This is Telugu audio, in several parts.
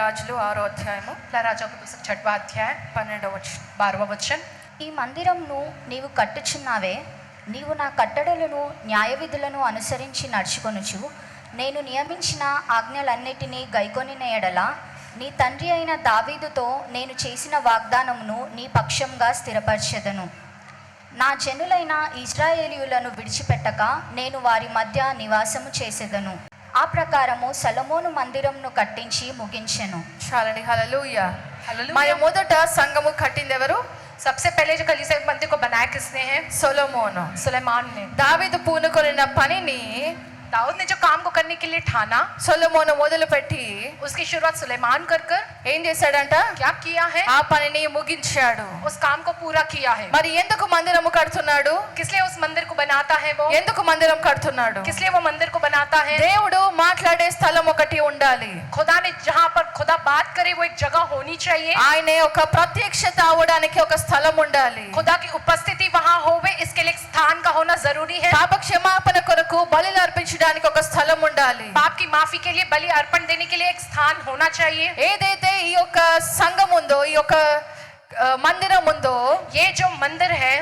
రాజులు 6వ అధ్యాయము. రాజాओं की पुस्तक 6वां अध्याय 12వ వచనం. 12वां वचन. ఈ మందిరంను నీవు కట్టుచున్నావే, నీవు నా కట్టడలను న్యాయవిధులను అనుసరించి నడుచుకొనుచు నేను నియమించిన ఆజ్ఞలన్నిటినీ గైకొనిన ఎడల నీ తండ్రి అయిన దావీదుతో నేను చేసిన వాగ్దానమును నీ పక్షంగా స్థిరపరచెదను. నా జనులైన ఇశ్రాయేలీయులను విడిచిపెట్టక నేను వారి మధ్య నివాసము చేసేదను. ఆ ప్రకారము సొలొమోను మందిరంను కట్టించి ముగించెను. చాలండి. హల్లెలూయా. हालेलुया। మన మొదట సంఘము కట్టింది ఎవరు? सबसे पहले जो कलीसिया मंदिर को बनाया किसने है? సొలొమోను. सुलेमान ने। దావీదు పూనుకొనిన పనిని दाऊद ने जो काम को करने के लिए ठाना, సొలొమోను మొదలుపెట్టి उसकी शुरुआत सुलेमान कर ఏం చేశాడంట? क्या किया है? ఆ పనిని ముగించాడు. उस काम को पूरा किया है। మరి ఎందుకు మందిరము కడుతున్నాడు? किस लिए उस मंदिर को बनाता है वो? ఎందుకు మందిరం కడుతున్నాడు? किस लिए वो मंदिर को बनाता है? దేవుడు మాట్లాడే స్థలం ఒకటి ఉండాలి. खुदा ने जहाँ पर खुदा बात करे वो एक जगह होनी चाहिए। ఆయన ఒక ప్రత్యక్షత అవడానికి ఒక స్థలం ఉండాలి. खुदा की उपस्थिति वहाँ होवे, इसके लिए एक स्थान का होना जरूरी है। పాప క్షమాపణ కొరకు బలిలు అర్పించడానికి ఒక స్థలం ఉండాలి. पाप की माफी के लिए बलि अर्पण देने के लिए एक स्थान होना चाहिए। ఏదైతే ఈ యొక్క సంఘం ఉందో, ఈ యొక్క మందిరం ఉందో, ये जो मंदिर है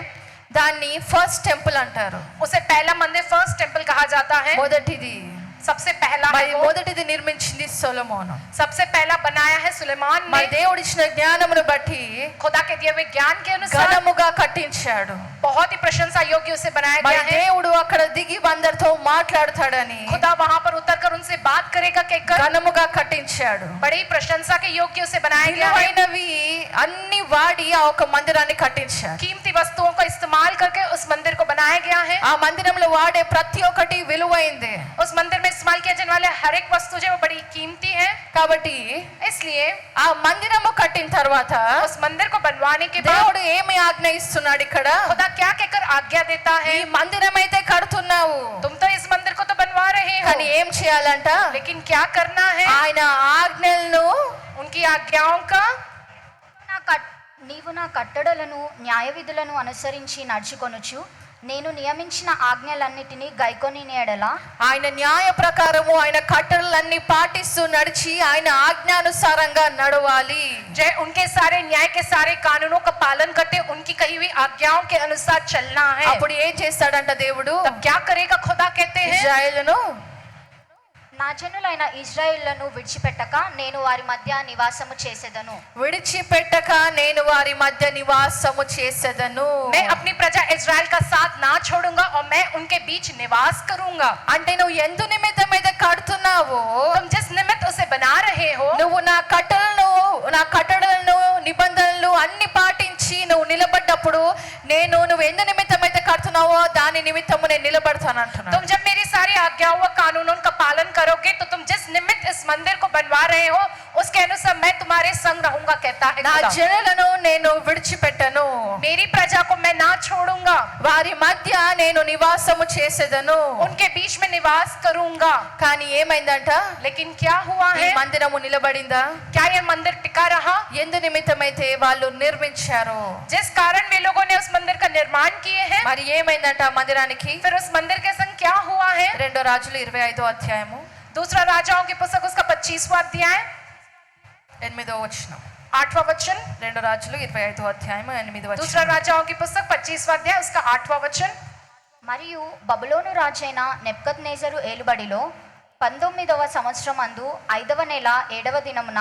దాన్ని ఫస్ట్ టెంపుల్ అంటారు. उसे पहला मंदिर फर्स्ट टेम्पल कहा जाता है। మొదటిది. सबसे पहला है మరి वो। మొదటిది నిర్మించింది సొలొమోను. सबसे पहला बनाया है सुलेमान ने। మరి దేవుడిచ్చిన జ్ఞానమును బట్టి खुदा के दिए हुए ज्ञान के अनुसार ఘనముగా కట్టించాడు. बहुत ही प्रशंसा योग्य उसे बनाया మరి गया है। దేవుడు అక్కడ దిగి అందరితో మాట్లాడతాడని खुदा वहाँ पर उतर कर उनसे बात करेगा कहकर ఘనముగా కట్టించాడు. बड़ी प्रशंसा के योग्य उसे बनाया गया है। విలువైనవి అన్ని వాడి ఆ ఒక మందిరాన్ని కట్టించాడు. कीमती वस्तुओं का इस्तेमाल करके उस मंदिर को बनाया गया है। ఆ మందిరంలో వాడే ప్రతి ఒక్కటి విలువైంది. उस मंदिर में इस्तेमाल किया जाने वाले हर एक वस्तु जो वो बड़ी कीमती है। కాబట్టి इसलिए ఆ మందిరము కట్టిన తర్వాత उस मंदिर को बनवाने के बाद దేవుడు ఏమి ఆజ్ఞ ఇస్తున్నాడు? ఇక్కడ खुदा क्या कहकर आज्ञा देता है? ఈ మందిరం అయితే కడుతున్నావు, तुम तो इस मंदिर को तो बनवा रहे हो, కానీ ఏం చేయాలంట? लेकिन क्या करना है? ఆయన ఆజ్ఞలను, उनकी आज्ञाओं का నీవు నా కట్టడలను న్యాయవిధులను అనుసరించి నడుచుకొనుచు నేను నియమించిన ఆజ్ఞలన్నిటినీ గైకొని ఎడల ఆయన న్యాయ ప్రకారము ఆయన కట్టడలన్నీ పాటిస్తూ నడిచి ఆయన ఆజ్ఞానుసారంగా నడవాలి. जय उनके सारे न्याय के सारे कानूनों का पालन करते उनकी कही हुई आज्ञाओं के अनुसार चलना है। అప్పుడు ఏం చేస్తాడంట దేవుడు? तब क्या करेगा खुदा कहते हैं? ఇశ్రాయేలును నా జనులైన ఇశ్రాయేలును విడిచిపెట్టక నేను వారి మధ్య నివాసము చేసేదను. విడిచిపెట్టక నేను వారి మధ్య నివాసము చేసేదను. मैं अपनी प्रजा इज़राइल का साथ ना छोड़ूंगा और मैं उनके बीच निवास करूंगा। అంటే నువ్వు ఎందు నిమిత్తం మీద కడుతున్నావో, तुम जिस निमित्त उसे बना रहे हो, నువ్వు నా కట్టడలను నిబంధనలు అన్ని పాటించి నువ్వు నిలబడ్డప్పుడు నువ్వు ఎందు నిమిత్తం అయితే కడుతున్నావో దాని నిమిత్తము నేను నిలబడతాను అంటున్నాను. तुम जब मेरी सारी आज्ञाओं व कानूनों का पालन करोगे तो तुम जिस निमित्त इस मंदिर को बनवा रहे हो उसके अनुसार मैं तुम्हारे संग रहूंगा कहता है నా खुदा। జనులను నేను విడిచిపెట్టను, मेरी प्रजा को मैं ना छोड़ूंगा, వారి మధ్య నేను నివాసము చేసేదను. उनके बीच में निवास करूंगा। కానీ ఏమైందంట? लेकिन क्या हुआ ఈ है? మందిరము నిలబడిందా? क्या ये मंदिर टिका रहा? ఎందు నిమిత్తమైతే వాళ్ళు నిర్మించారు, जिस कारण वे लोगों ने उस मंदिर का निर्माण किए हैं, మరి ఏమైందంట ఆ మందిరానికి? फिर उस मंदिर के संग क्या हुआ है? 2 రాజులు 25వ అధ్యాయము दूसरा राजाओं की पुस्तक उसका 25वां अध्याय 8వ వచనం. 8वां वचन। 2 రాజులు 25వ అధ్యాయము 8వ వచనం. दूसरा राजाओं की पुस्तक 25वां अध्याय उसका 8वां वचन। మరియు బబులోను రాజైన నెబుకద్నెజరు ఏలుబడిలో 19వ సంవత్సరమందు 5వ నెల 7వ దినమున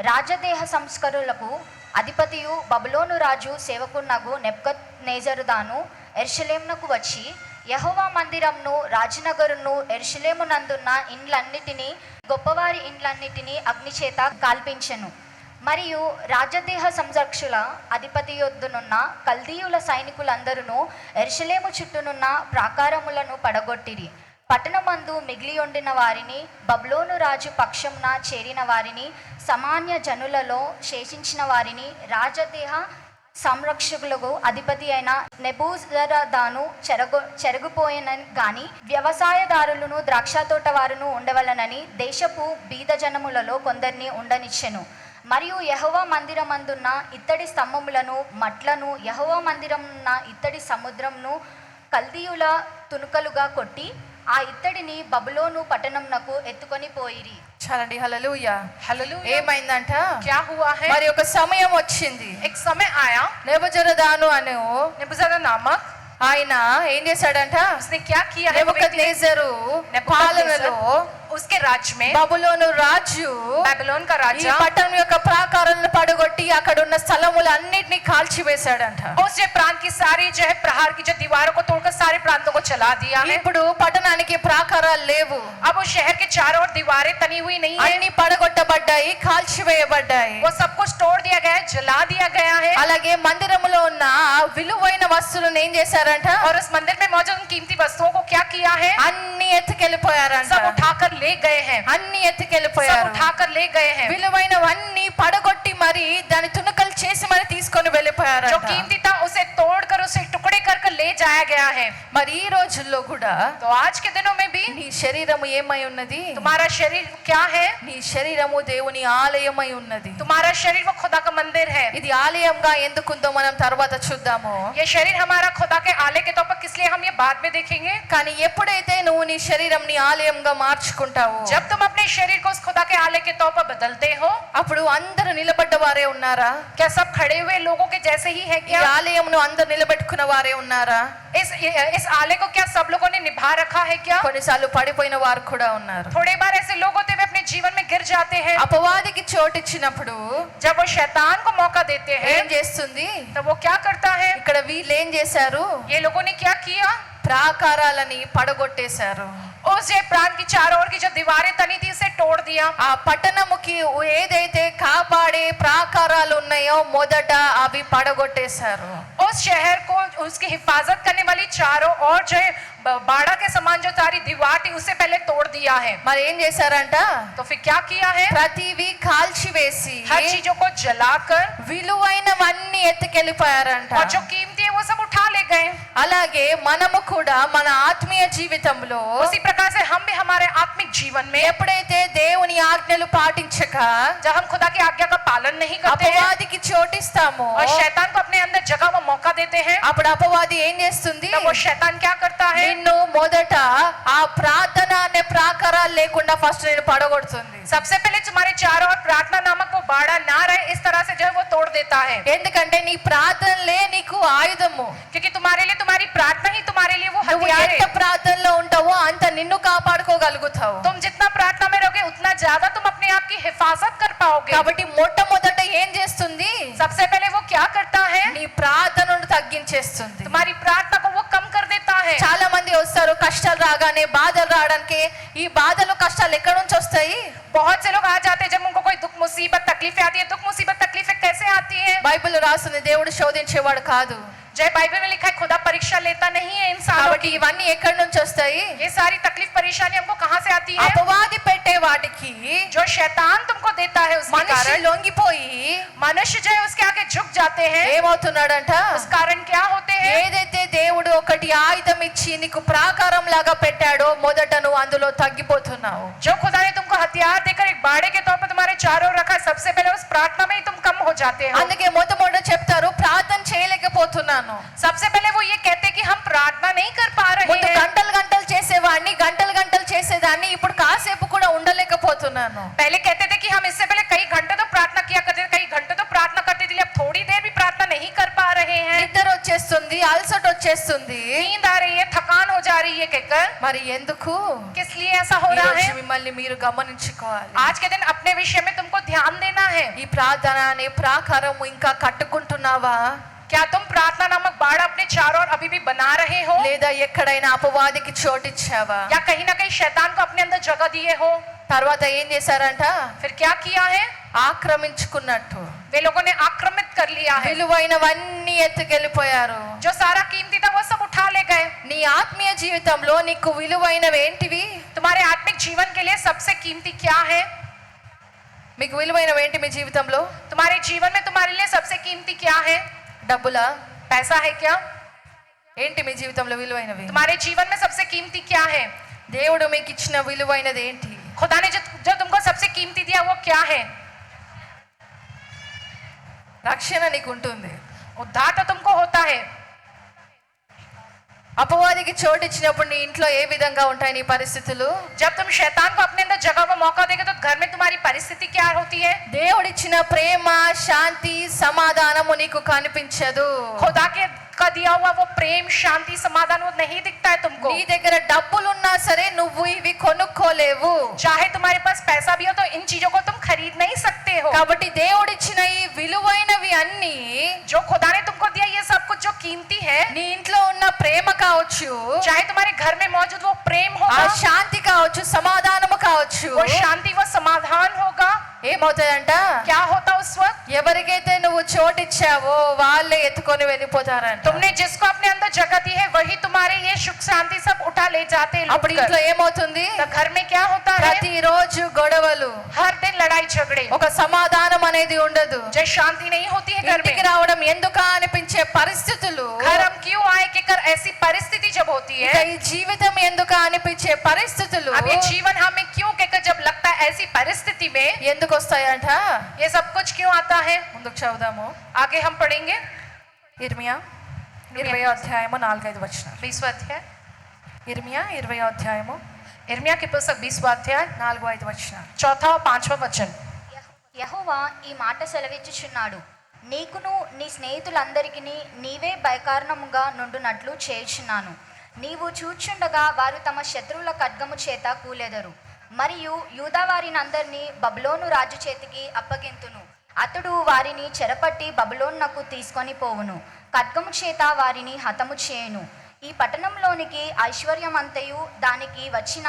రాజదేహ సంస్కరులకు అధిపతియు బబులోను రాజు సేవకునగు నెబుకద్నెజరుదాను యెరూషలేమునకు వచ్చి యెహోవా మందిరంను రాజనగరును యెరూషలేమునందున్న ఇండ్లన్నిటినీ గొప్పవారి ఇండ్లన్నిటినీ అగ్నిచేత కాల్పించెను. మరియు రాజదేహ సంరక్షుల అధిపతి యొద్దనున్న కల్దీయుల సైనికులందరూ యెరూషలేము చుట్టూనున్న ప్రాకారములను పడగొట్టిరి. పట్టణమందు మిగిలి ఉండిన వారిని, బబులోను రాజు పక్షంన చేరిన వారిని, సామాన్య జనులలో శేషించిన వారిని రాజదేహ సంరక్షకులకు అధిపతి అయిన నెబూజరదాను చెరగిపోయినని గాని వ్యవసాయదారులను ద్రాక్ష తోట వారును ఉండవలనని దేశపు బీద జనములలో కొందరిని ఉండనిచ్చెను. మరియు యెహోవా మందిరమందున్న ఇత్తడి స్తంభములను మట్లను యెహోవా మందిరమున్న ఇత్తడి సముద్రంను కల్దీయుల తునుకలుగా కొట్టి ఆ ఇత్తడిని బబులోను పట్టణంనకు ఎత్తుకొని పోయిరి. చాలండి. హల్లెలూయా. हालेलुया। ఏమైందంట? क्या हुआ है? మరి ఒక సమయం వచ్చింది. एक समय आया, నెబుజరదాను అనే नेबूजरदान नामक ఆయన ఏం చేశాడంట? उसने क्या किया है? నెబుకద్నెజరు పాలనలో उसके राज्य में బబులోను రాజు बेबीलोन का ఈ राजा పట్టణం యొక్క ప్రాకారాలను పడగొట్టి అక్కడ ఉన్న స్థలములన్నిటిని కాల్చివేశాడంట. उस जो प्रांत की सारी जो है प्रहार की जो दीवारों को तोड़कर सारे प्रांतों को चला दिया है। ఇప్పుడు పట్టణానికి ప్రాకారాలు లేవు. अब उस शहर के चारों ओर दीवारें तनी हुई नहीं है, అన్ని పడగొట్టబడ్డాయి, కాల్చివేయబడ్డాయి. वो सब कुछ तोड़ दिया गया है, जला दिया गया है। అలాగే మందిరములో ఉన్న విలువైన వస్తువులను ఏం చేశారంట? और उस मंदिर में मौजूद उन कीमती वस्तुओं को क्या किया है? అన్ని ఎత్తుకెళ్ళిపోయారంట. सब उठाकर ले गए हैं, అన్ని सब ఎత్తుకెళ్ళిపోయారు. उठाकर ले गए हैं। విలువైనవన్నీ పడగొట్టి మరి దాని తునకలు చేసి మరి తీసుకొని जो వెళ్ళిపోయారంట. कीमती था उसे तोड़कर उसे टुकड़े कर कर ले जाया गया है। మరి ఈ రోజుల్లో కూడా तो आज के दिनों में भी నీ శరీరము ఏమై ఉన్నది? तुम्हारा शरीर क्या है? నీ శరీరము దేవుని ఆలయమై ఉన్నది. तुम्हारा शरीर वो खुदा का मंदिर है। ఇది ఆలయంగా ఎందుకుందో మనం తర్వాత చూద్దాము. ये शरीर हमारा खुदा के आलय के तौर पर किस लिए हम ये बाद में देखेंगे। కానీ ఎప్పుడైతే నువ్వు నీ శరీరం నీ ఆలయంగా మార్చుకుంటావో जब तुम अपने शरीर को उस खुदा के आलय के तौर पर बदलते हो, అప్పుడు అందరూ నిలబడ్డ వారే ఉన్నారా? क्या सब खड़े हुए लोगों के जैसे ही है ఈ क्या? ఆలయంను అందరూ నిలబెట్టుకున్న వారే ఉన్నారా? इस आलय को क्या सब लोगों ने निभा रखा है क्या? కొన్నిసార్లు పడిపోయిన వారు కూడా ఉన్నారు. थोड़े बार ऐसे लोग होते हुए अपने जीवन में गिर जाते हैं। అపవాదికి చోటిచ్చినప్పుడు जब वो शैतान को मौका देते ఏం हैं చేస్తుంది? तो वो क्या करता है? ఇక్కడ వీళ్ళు ఏం చేశారు? ये लोगों ने क्या किया? ప్రాకారాలని పడగొట్టేశారు. उस जे प्रांत की चारों ओर की जो दीवारें तनी थी उसे तोड़ दिया। ఆ పట్టణముకి ఏదైతే కాపాడే ప్రాకారాలు ఉన్నాయో మొదట అవి పడగొట్టేశారు. उस शहर को उसकी हिफाजत करने वाली चारों ओर जो है बाड़ा के समान जो सारी दीवार थी उसे पहले तोड़ दिया है। మరి ఏం చేశారంట? तो फिर क्या किया है? ప్రతివి కాల్చివేసి हर चीजों को जलाकर విలువైనవన్నీ ఎత్తుకెళ్ళిపోయారంట. और जो कीमती है वो सब उठा ले गए। అలాగే మనము కూడా మన ఆత్మీయ జీవితంలో उसी प्रकार से हम भी हमारे आत्मिक जीवन में ఎప్పుడైతే దేవుని ఆజ్ఞలు పాటించక जब हम खुदा की आज्ञा का पालन नहीं करते हैं అపవాదికి చోటిస్తామో और शैतान को अपने अंदर जगह व मौका देते हैं, అప్పుడు అపవాది ఏం చేస్తుంది? तो वो शैतान क्या करता है? నిన్ను మొదట ఆ ప్రార్థన అనే ప్రాకారాలు లేకుండా ఫస్ట్ నేను పడగొడుతుంది. सबसे पहले तुम्हारे चारों ओर प्रार्थना नामक वो बाड़ा ना रहे इस तरह से जो है वो तोड़ देता है। ఎందుకంటే నీ ప్రార్థనలే నీకు ఆయుధము. क्योंकि तुम्हारे लिए तुम्हारी प्रार्थना ही तुम्हारे लिए वो నువ్వు हथियार ఎంత है। ప్రార్థనలో ఉంటావో అంత నిన్ను కాపాడుకోగలుగుతావు. तुम जितना प्रार्थना में रहोगे उतना ज्यादा तुम अपने आप की हिफाजत कर पाओगे। కాబట్టి మొట్టమొదట ఏం చేస్తుంది? सबसे पहले वो क्या करता है? నీ ప్రార్థనను తగ్గించేస్తుంది. तुम्हारी प्रार्थना को वो कम कर देता है। చాలా మంది వస్తారు కష్టాలు రాగానే, బాధలు రావడానికి. ఈ బాధలు కష్టాలు ఎక్కడి నుంచి వస్తాయి? बहुत से लोग आ जाते हैं जब उनको कोई दुख मुसीबत तकलीफें आती है। दुख मुसीबत तकलीफें कैसे आती है? బైబిల్ రాస్తుంది దేవుడు శోధించేవాడు కాదు. जय बाइबल में लिखा है खुदा परीक्षा लेता नहीं है इंसानों కాబట్టి की। ఇవన్నీ ఎక్కడి నుంచి వస్తాయి? ये सारी तकलीफ परेशानी हमको कहाँ से आती है? అపవాది పెట్టే వాటికి जो शैतान तुमको देता है उसके మనిషి कारण లొంగిపోయి मनुष्य जो है उसके आगे झुक जाते हैं। ఏమవుతున్నాడంట? उस कारण क्या होते हैं? ఏదైతే దేవుడు ఒకటి ఆయుధం ఇచ్చి నీకు ప్రాకారం లాగా పెట్టాడో మొదట నువ్వు అందులో తగ్గిపోతున్నావు. जो खुदा ने तुमको हथियार देकर एक बाड़े के तौर पर तुम्हारे चारों ओर रखा है, सबसे पहले उस प्रार्थना में ही तुम कम हो जाते हो। అందుకే మొదట చెప్తారు ప్రార్థన చేయలేకపోతున్నాను. सबसे पहले वो ये कहते हैं कि हम प्रार्थना नहीं कर पा रहे ముందు हैं। గంటలు గంటలు చేసేవాడిని, గంటలు గంటలు చేసేదాన్ని, ఇప్పుడు కాసేపు కూడా ఉండలేకపోతున్నాను. पहले कहते थे कि हम इससे पहले कई घंटे तो प्रार्थना किया करते थे, कई घंटे तो प्रार्थना करते थे, अब थोड़ी देर भी प्रार्थना नहीं कर पा रहे हैं। నిద్ర వచ్చేస్తుంది, అలసట వచ్చేస్తుంది. नींद आ रही है, थकान हो जा रही है कहकर। మరి ఎందుకు? किस लिए ऐसा हो रहा ఈరోజు है? మిమ్మల్ని మీరు గమనించుకోవాలి. आज के दिन अपने विषय में तुमको ध्यान देना है। ఈ ప్రార్థన అనే ప్రాకారము ఇంకా కట్టుకుంటున్నావా? क्या तुम प्रार्थना नामक बाड़ा अपने चारों ओर अभी भी बना रहे हो, లేదా ఎక్కడైనా అపవాదికి చోటిచ్చావా? या कहीं ना कहीं शैतान को अपने अंदर जगह दिए हो? తర్వాత ఏం చేశారంట? फिर क्या किया है? ఆక్రమించుకున్నట్టు वे लोगों ने आक्रमित कर लिया है। విలువైనవన్నీ ఎత్తుకెళ్ళిపోయారు. जो सारा कीमती था वो सब उठा ले गए। నీ ఆత్మీయ జీవితంలో నీకు విలువైనవి ఏంటివి? तुम्हारे आत्मिक जीवन के लिए सबसे कीमती क्या है? మీకు విలువైనవి ఏంటి మీ జీవితంలో? तुम्हारे जीवन में तुम्हारे लिए सबसे कीमती क्या है? డబ్బులా? पैसा है क्या? ఏంటి మీ జీవితంలో విలువైనవి? तुम्हारे जीवन में सबसे कीमती क्या है? దేవుడు మీకు ఇచ్చిన విలువైనది ఏంటి? खुदा ने जो तुमको सबसे कीमती दिया वो क्या है? రక్షణ నీకు ఉంటుంది. उद्धार तो तुमको होता है। అపవాదికి చోటు ఇచ్చినప్పుడు నీ ఇంట్లో ఏ విధంగా ఉంటాయి నీ పరిస్థితులు? जब तुम शैतान को अपने अंदर जगह व मौका देगे तो घर में तुम्हारी परिस्थिति क्या होती है? దేవుడిచ్చిన ప్రేమ, శాంతి, సమాధానము నీకు కనిపించదు. खुदा के का दिया हुआ वो प्रेम, शांति, समाधान वो नहीं दिखता है तुमको। నీ దగ్గర డబ్బులున్నా సరే నువ్వు ఇవి కొనుక్కోలేవు. चाहे तुम्हारे पास पैसा भी हो तो इन चीजों को तुम खरीद नहीं सकते हो। కాబట్టి దేవుడిచ్చిన ఈ విలువైనవి అన్ని, जो खुदा ने तुमको दिया ये सब कुछ जो कीमती है, నీ ఇంట్లో ఉన్న ప్రేమ కావచ్చు, चाहे तुम्हारे घर में मौजूद वो प्रेम ఆ होगा, శాంతి కావచ్చు, సమాధానము కావచ్చు, वो शांति वो समाधान होगा, ఏమవుతాయంట? क्या होता उस वक्त? ఎవరికైతే నువ్వు చోటిచ్చావో వాళ్ళే ఎత్తుకొని వెళ్ళిపోతారంట. तुमने जिसको अपने अंदर जगह दी है वही तुम्हारे ये सुख शांति सब उठा ले जाते हैं। అప్పుడు ఇంట్లో ఏమవుతుంది? तो घर में क्या होता है? ప్రతిరోజు గొడవలు, हर दिन लड़ाई झगड़े, ఒక సమాధానం అనేది ఉండదు. जब शांति नहीं होती है घर ఇంటికి में, రావడం ఎందుకా అనిపించే పరిస్థితులు, घर हम क्यों आए कि कर ऐसी परिस्थिति जब होती ఇక है, ఈ జీవితం ఎందుకా అనిపించే పరిస్థితులు अब ये जीवन हमें क्यों कहकर जब लगता है ऐसी परिस्थिति में ఎందుకు వస్తాయంట? ये सब कुछ क्यों आता है? ముందుకు చదువుదాము. आगे हम पढ़ेंगे ఇర్మియా 20వ అధ్యాయము 4-5 వచనాలు. 20वां अध्याय, ఇర్మియా 20వ అధ్యాయము इर्मिया की पुस्तक 20वां अध्याय 4-5 వచనాలు. 4 और 5वां वचन। యెహోవా ఈ మాట సెలవిచ్చుచున్నాడు, నీకును నీ స్నేహితులందరికీ నీవే భయకారణముగా నుండునట్లు చేయుచున్నాను. నీవు చూచుండగా వారు తమ శత్రువుల ఖడ్గము చేత కూలెదరు, మరియు యూదా వారినందరినీ బబులోను రాజు చేతికి అప్పగింతును. అతడు వారిని చెరపట్టి బబులోనునకు తీసుకొని పోవును, ఖడ్గము చేత వారిని హతము చేయును. ఈ పట్టణంలోనికి ఐశ్వర్యమంతయు దానికి వచ్చిన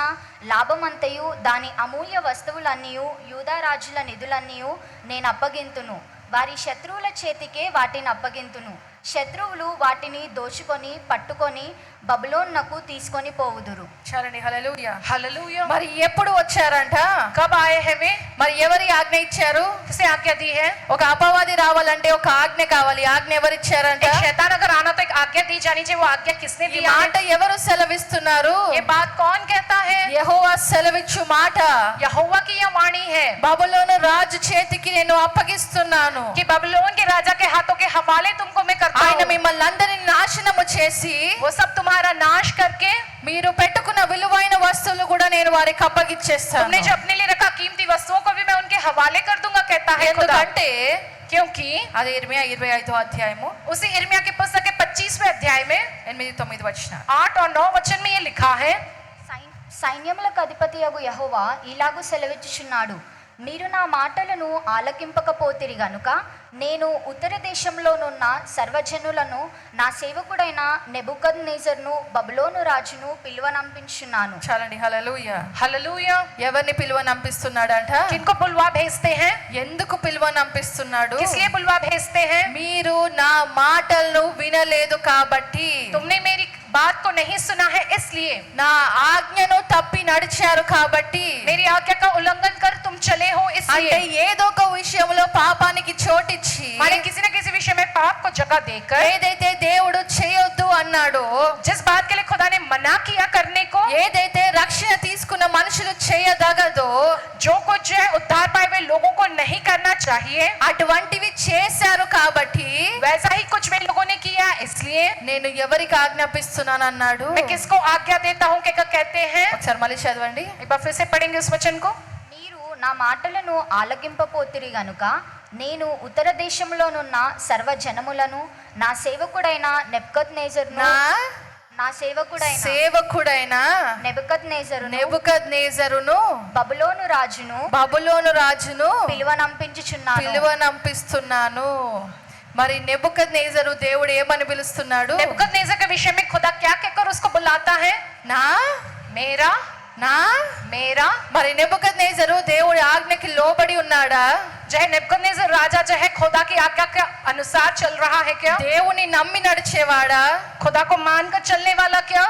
లాభమంతయు దాని అమూల్య వస్తువులన్నీయు యూదా రాజుల నిధులన్నీయు నేను అప్పగింతును. వారి శత్రువుల చేతికే వాటిని అప్పగింతును. శత్రువులు వాటిని దోచుకొని పట్టుకొని బబులోనునకు తీసుకొని పోవుదురు. చాలండి. హల్లెలూయా. हालेलुया। మరి ఎప్పుడు వచ్చారంట? कब आए हैं वे? మరి ఎవరి ఆజ్ఞ ఇచ్చారు? किसे आज्ञा दी है? ఒక అపవాది రావాలంటే ఒక ఆజ్ఞ కావాలి. ఆజ్ఞ ఎవరు ఇచ్చారంట? एक शैतान अगर आना तो एक आज्ञा दी जानी चाहिए। वो आज्ञा किसने ఈ दिया మాట है? ఎవరు సెలవిస్తున్నారు? ये बात कौन कहता है? యెహోవా సెలవిచ్చు మాట, यहोवा की यह वाणी है బబులోను రాజు చేతికి నేను అప్పగిస్తున్నాను. कि बबलोन के राजा के हाथों के हवाले तुमको मैं करता ఆయన हूं। మిమ్మల్ని అందరిని నాశనము చేసి वो सब तुम्हारा नाश करके, మీరు పెట్టుకున్న విలువైన వస్తువులు కూడా నేను వారికి అప్పగిచ్చేస్తాను. तुमने जो अपने लिए रखा कीमती वस्तुओं को भी मैं उनके हवाले कर दूंगा, कहता है खुदा। ఎందుకంటే क्योंकि అది ఇర్మియా 25వ అధ్యాయము उसी इर्मिया की पुस्तक के 25वें अध्याय में 8-9 వచనాలు. 8 और 9 वचन में ये लिखा है, సైన్యములకు అధిపతియగు యెహోవా ఇలాగు సెలవిచ్చుచున్నాడు, మీరు నా మాటలను ఆలకింపకపోతిరి గనుక నేను ఉత్తర దేశంలోనున్న సర్వజనులను నా సేవకుడైన నెబుకద్నెజరును బబులోను రాజును పిలువనంపించున్నాను. చాలండి. హల్లెలూయా. हालेलुया। ఎవరిని పిలువనంపిస్తున్నాడంట? किनको बुलवा भेजते हैं? ఎందుకు పిలువనంపిస్తున్నాడు? किस लिए बुलवा भेजते हैं? మీరు నా మాటలను వినలేదు కాబట్టి, तुमने मेरी बात को नहीं सुना है इसलिए, నా ఆజ్ఞను తప్పి నడిచారు కాబట్టి, मेरी आज्ञा का उल्लंघन कर तुम चले हो అంటే इसलिए। ఏదో ఒక విషయంలో పాపానికి చోటిచ్చి, माने किसी न किसी विषय में पाप को जगह देकर, ఏదైతే దేవుడు చేయొద్దు అన్నాడో, जिस बात के लिए खुदा ने मना किया करने को, ఏదైతే రక్షణ తీసుకున్న మనుషులు చేయదగదో, जो कुछ जो है उद्धार पाए हुए लोगों को नहीं करना चाहिए, అటువంటివి చేశారు కాబట్టి वैसा ही कुछ वे लोगों ने किया। इसलिए నేను ఎవరికి ఆజ్ఞాపిస్తున్నాను అన్నాడు. मैं किसको आज्ञा देता हूँ क्या कहते हैं? ఒకసారి మళ్ళీ చదవండి. एक बार फिर से पढ़ेंगे उस वचन को। మీరు నా మాటలను ఆలకింపపోతిరి గనుక నేను ఉత్తర దేశంలోనున్న సర్వజనములను నా సేవకుడైన నెబుకద్నెజరును నా సేవకుడైన నెబుకద్నెజరును నెబుకద్నెజరును బబులోను రాజును पिलवनंपिंచుచున్నాను. పిలువనంపిస్తున్నాను. మరి నెబుకద్నెజరు దేవుడు ఏమని పిలుస్తున్నాడు? नेबुकदनेस्सर के विषय में खुदा क्या कहकर उसको बुलाता है? నా मेरा నా मेरा। మరి నెబుకద్నెజరు దేవుడి ఆజ్ఞకి లోబడి ఉన్నాడా? जो है नेबुकदनेस्सर राजा जो है खुदा की आज्ञा के अनुसार चल रहा है क्या? దేవుని నమ్మి నడిచేవాడా? खुदा को मानकर चलने वाला क्या?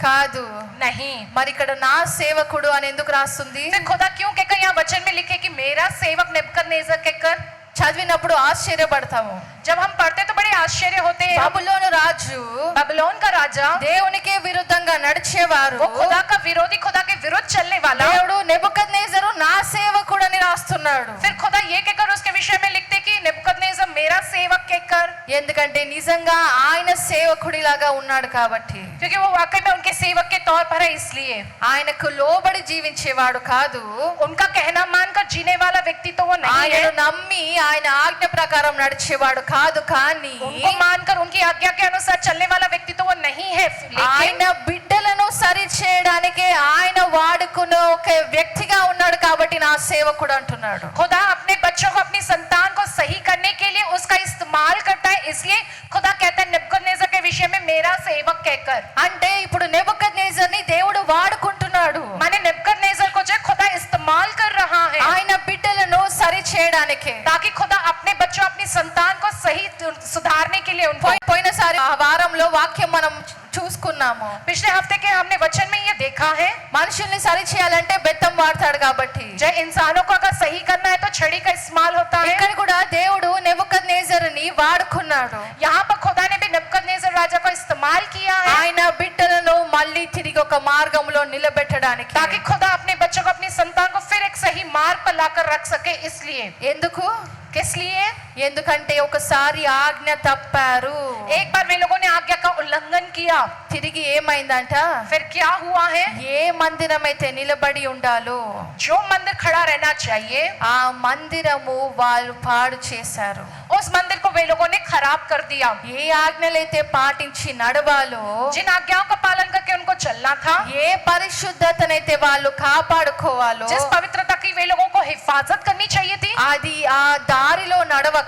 కాదు. नहीं। మరి ఇక్కడ నా సేవకుడు అని ఎందుకు రాస్తుంది? फिर खुदा क्यों कहकर यहाँ वचन में लिखे कि मेरा सेवक नेबुकदनेस्सर कहकर? చదివినప్పుడు ఆశ్చర్యపడతాము. जब हम पढ़ते तो बड़े आश्चर्य होते हैं। బబులోను రాజు बबलोन का राजा దేవునికే విరుద్ధంగా నడిచేవారు. वो खुदा का विरोधी, खुदा के विरुद्ध चलने वाला। దేవుడు నెబుకద్నెజరు నా సేవకుడు అని రాస్తున్నాడు. फिर खुदा ये कहकर उसके विषय में लिखते कि नेबुकदनेस्सर मेरा सेवक कहकर। कर, ఎందుకంటే నిజంగా ఆయన సేవకుడిలాగా ఉన్నాడు కాబట్టి, क्योंकि वो वाकई में उनके सेवक के तौर पर है इसलिए। ఆయనకు లోబడి జీవించేవాడు కాదు, उनका कहना मानकर जीने वाला व्यक्ति तो वो नहीं है, ఆయనను నమ్మి ఆయన ఆజ్ఞ ప్రకారం నడిచేవాడు కాదు, కానీ उनको मानकर उनकी आज्ञा के अनुसार चलने वाला व्यक्ति तो वो नहीं है, ఆయన लेकिन బిడ్డలను సరి చేయడానికి ఆయన వాడుకున్న ఒక వ్యక్తిగా ఉన్నాడు కాబట్టి నా సేవకుడు అంటున్నాడు. खुदा अपने बच्चों को, अपनी संतान को सही करने के लिए उसका इस्तेमाल करता है, इसलिए खुदा कहता है नेबूकदनेस्सर के विषय में मेरा सेवक कहकर। అంటే ఇప్పుడు నెబుకద్నెజర్ని దేవుడు వాడుకుంటున్నాడు, माने नेबूकदनेस्सर को जो खुदा इस्तेमाल कर रहा है ఆయన బిడ్డలను సరి చేయడానికి. ताकि खुदा अपने बच्चों, अपनी संतान को सही सुधारने के लिए उनको। పోయినసారి ఆ వారంలో వాక్యం మనం చూసుకున్నాము. पिछले हफ्ते के हमने वचन में ये देखा है, మనుషుల్ని సరి చేయాలంటే బెత్తం వాడతాడు కాబట్టి, जब इंसानों को अगर सही करना है तो छड़ी का इस्तेमाल होता है। ఇక్కడ కూడా దేవుడు నెబుకద్నెజర్ని వాడుకున్నాడు. यहाँ पर खुदा ने भी नेबूकदनेस्सर राजा को इस्तेमाल किया है ఆయన బిడ్డలను మళ్ళీ తిరిగి ఒక మార్గంలో నిలబెట్టడానికి. ताकि खुदा अपने बच्चों को, अपनी संतान को फिर एक सही मार्ग पर लाकर रख सके। इसलिए ఎందుకు? किस लिए? ఎందుకంటే ఒకసారి ఆజ్ఞ తప్పారు, एक बार वे लोगों ने आज्ञा का उल्लंघन किया, తిరిగి ఏమైందంట, फिर क्या हुआ है? ఏ మందిరం అయితే నిలబడి ఉండాలో जो मंदिर खड़ा रहना चाहिए ఆ మందిరము వాళ్ళు పాడు చేశారు. उस मंदिर को वे लोगों ने खराब कर दिया। ఏ ఆజ్ఞలైతే పాటించి నడవాలో, जिन आज्ञाओं का पालन करके उनको चलना था, ఏ పరిశుద్ధతనైతే వాళ్ళు కాపాడుకోవాలో, जिस पवित्रता की वे लोगों को हिफाजत करनी चाहिए थी, అది ఆ దారిలో నడవక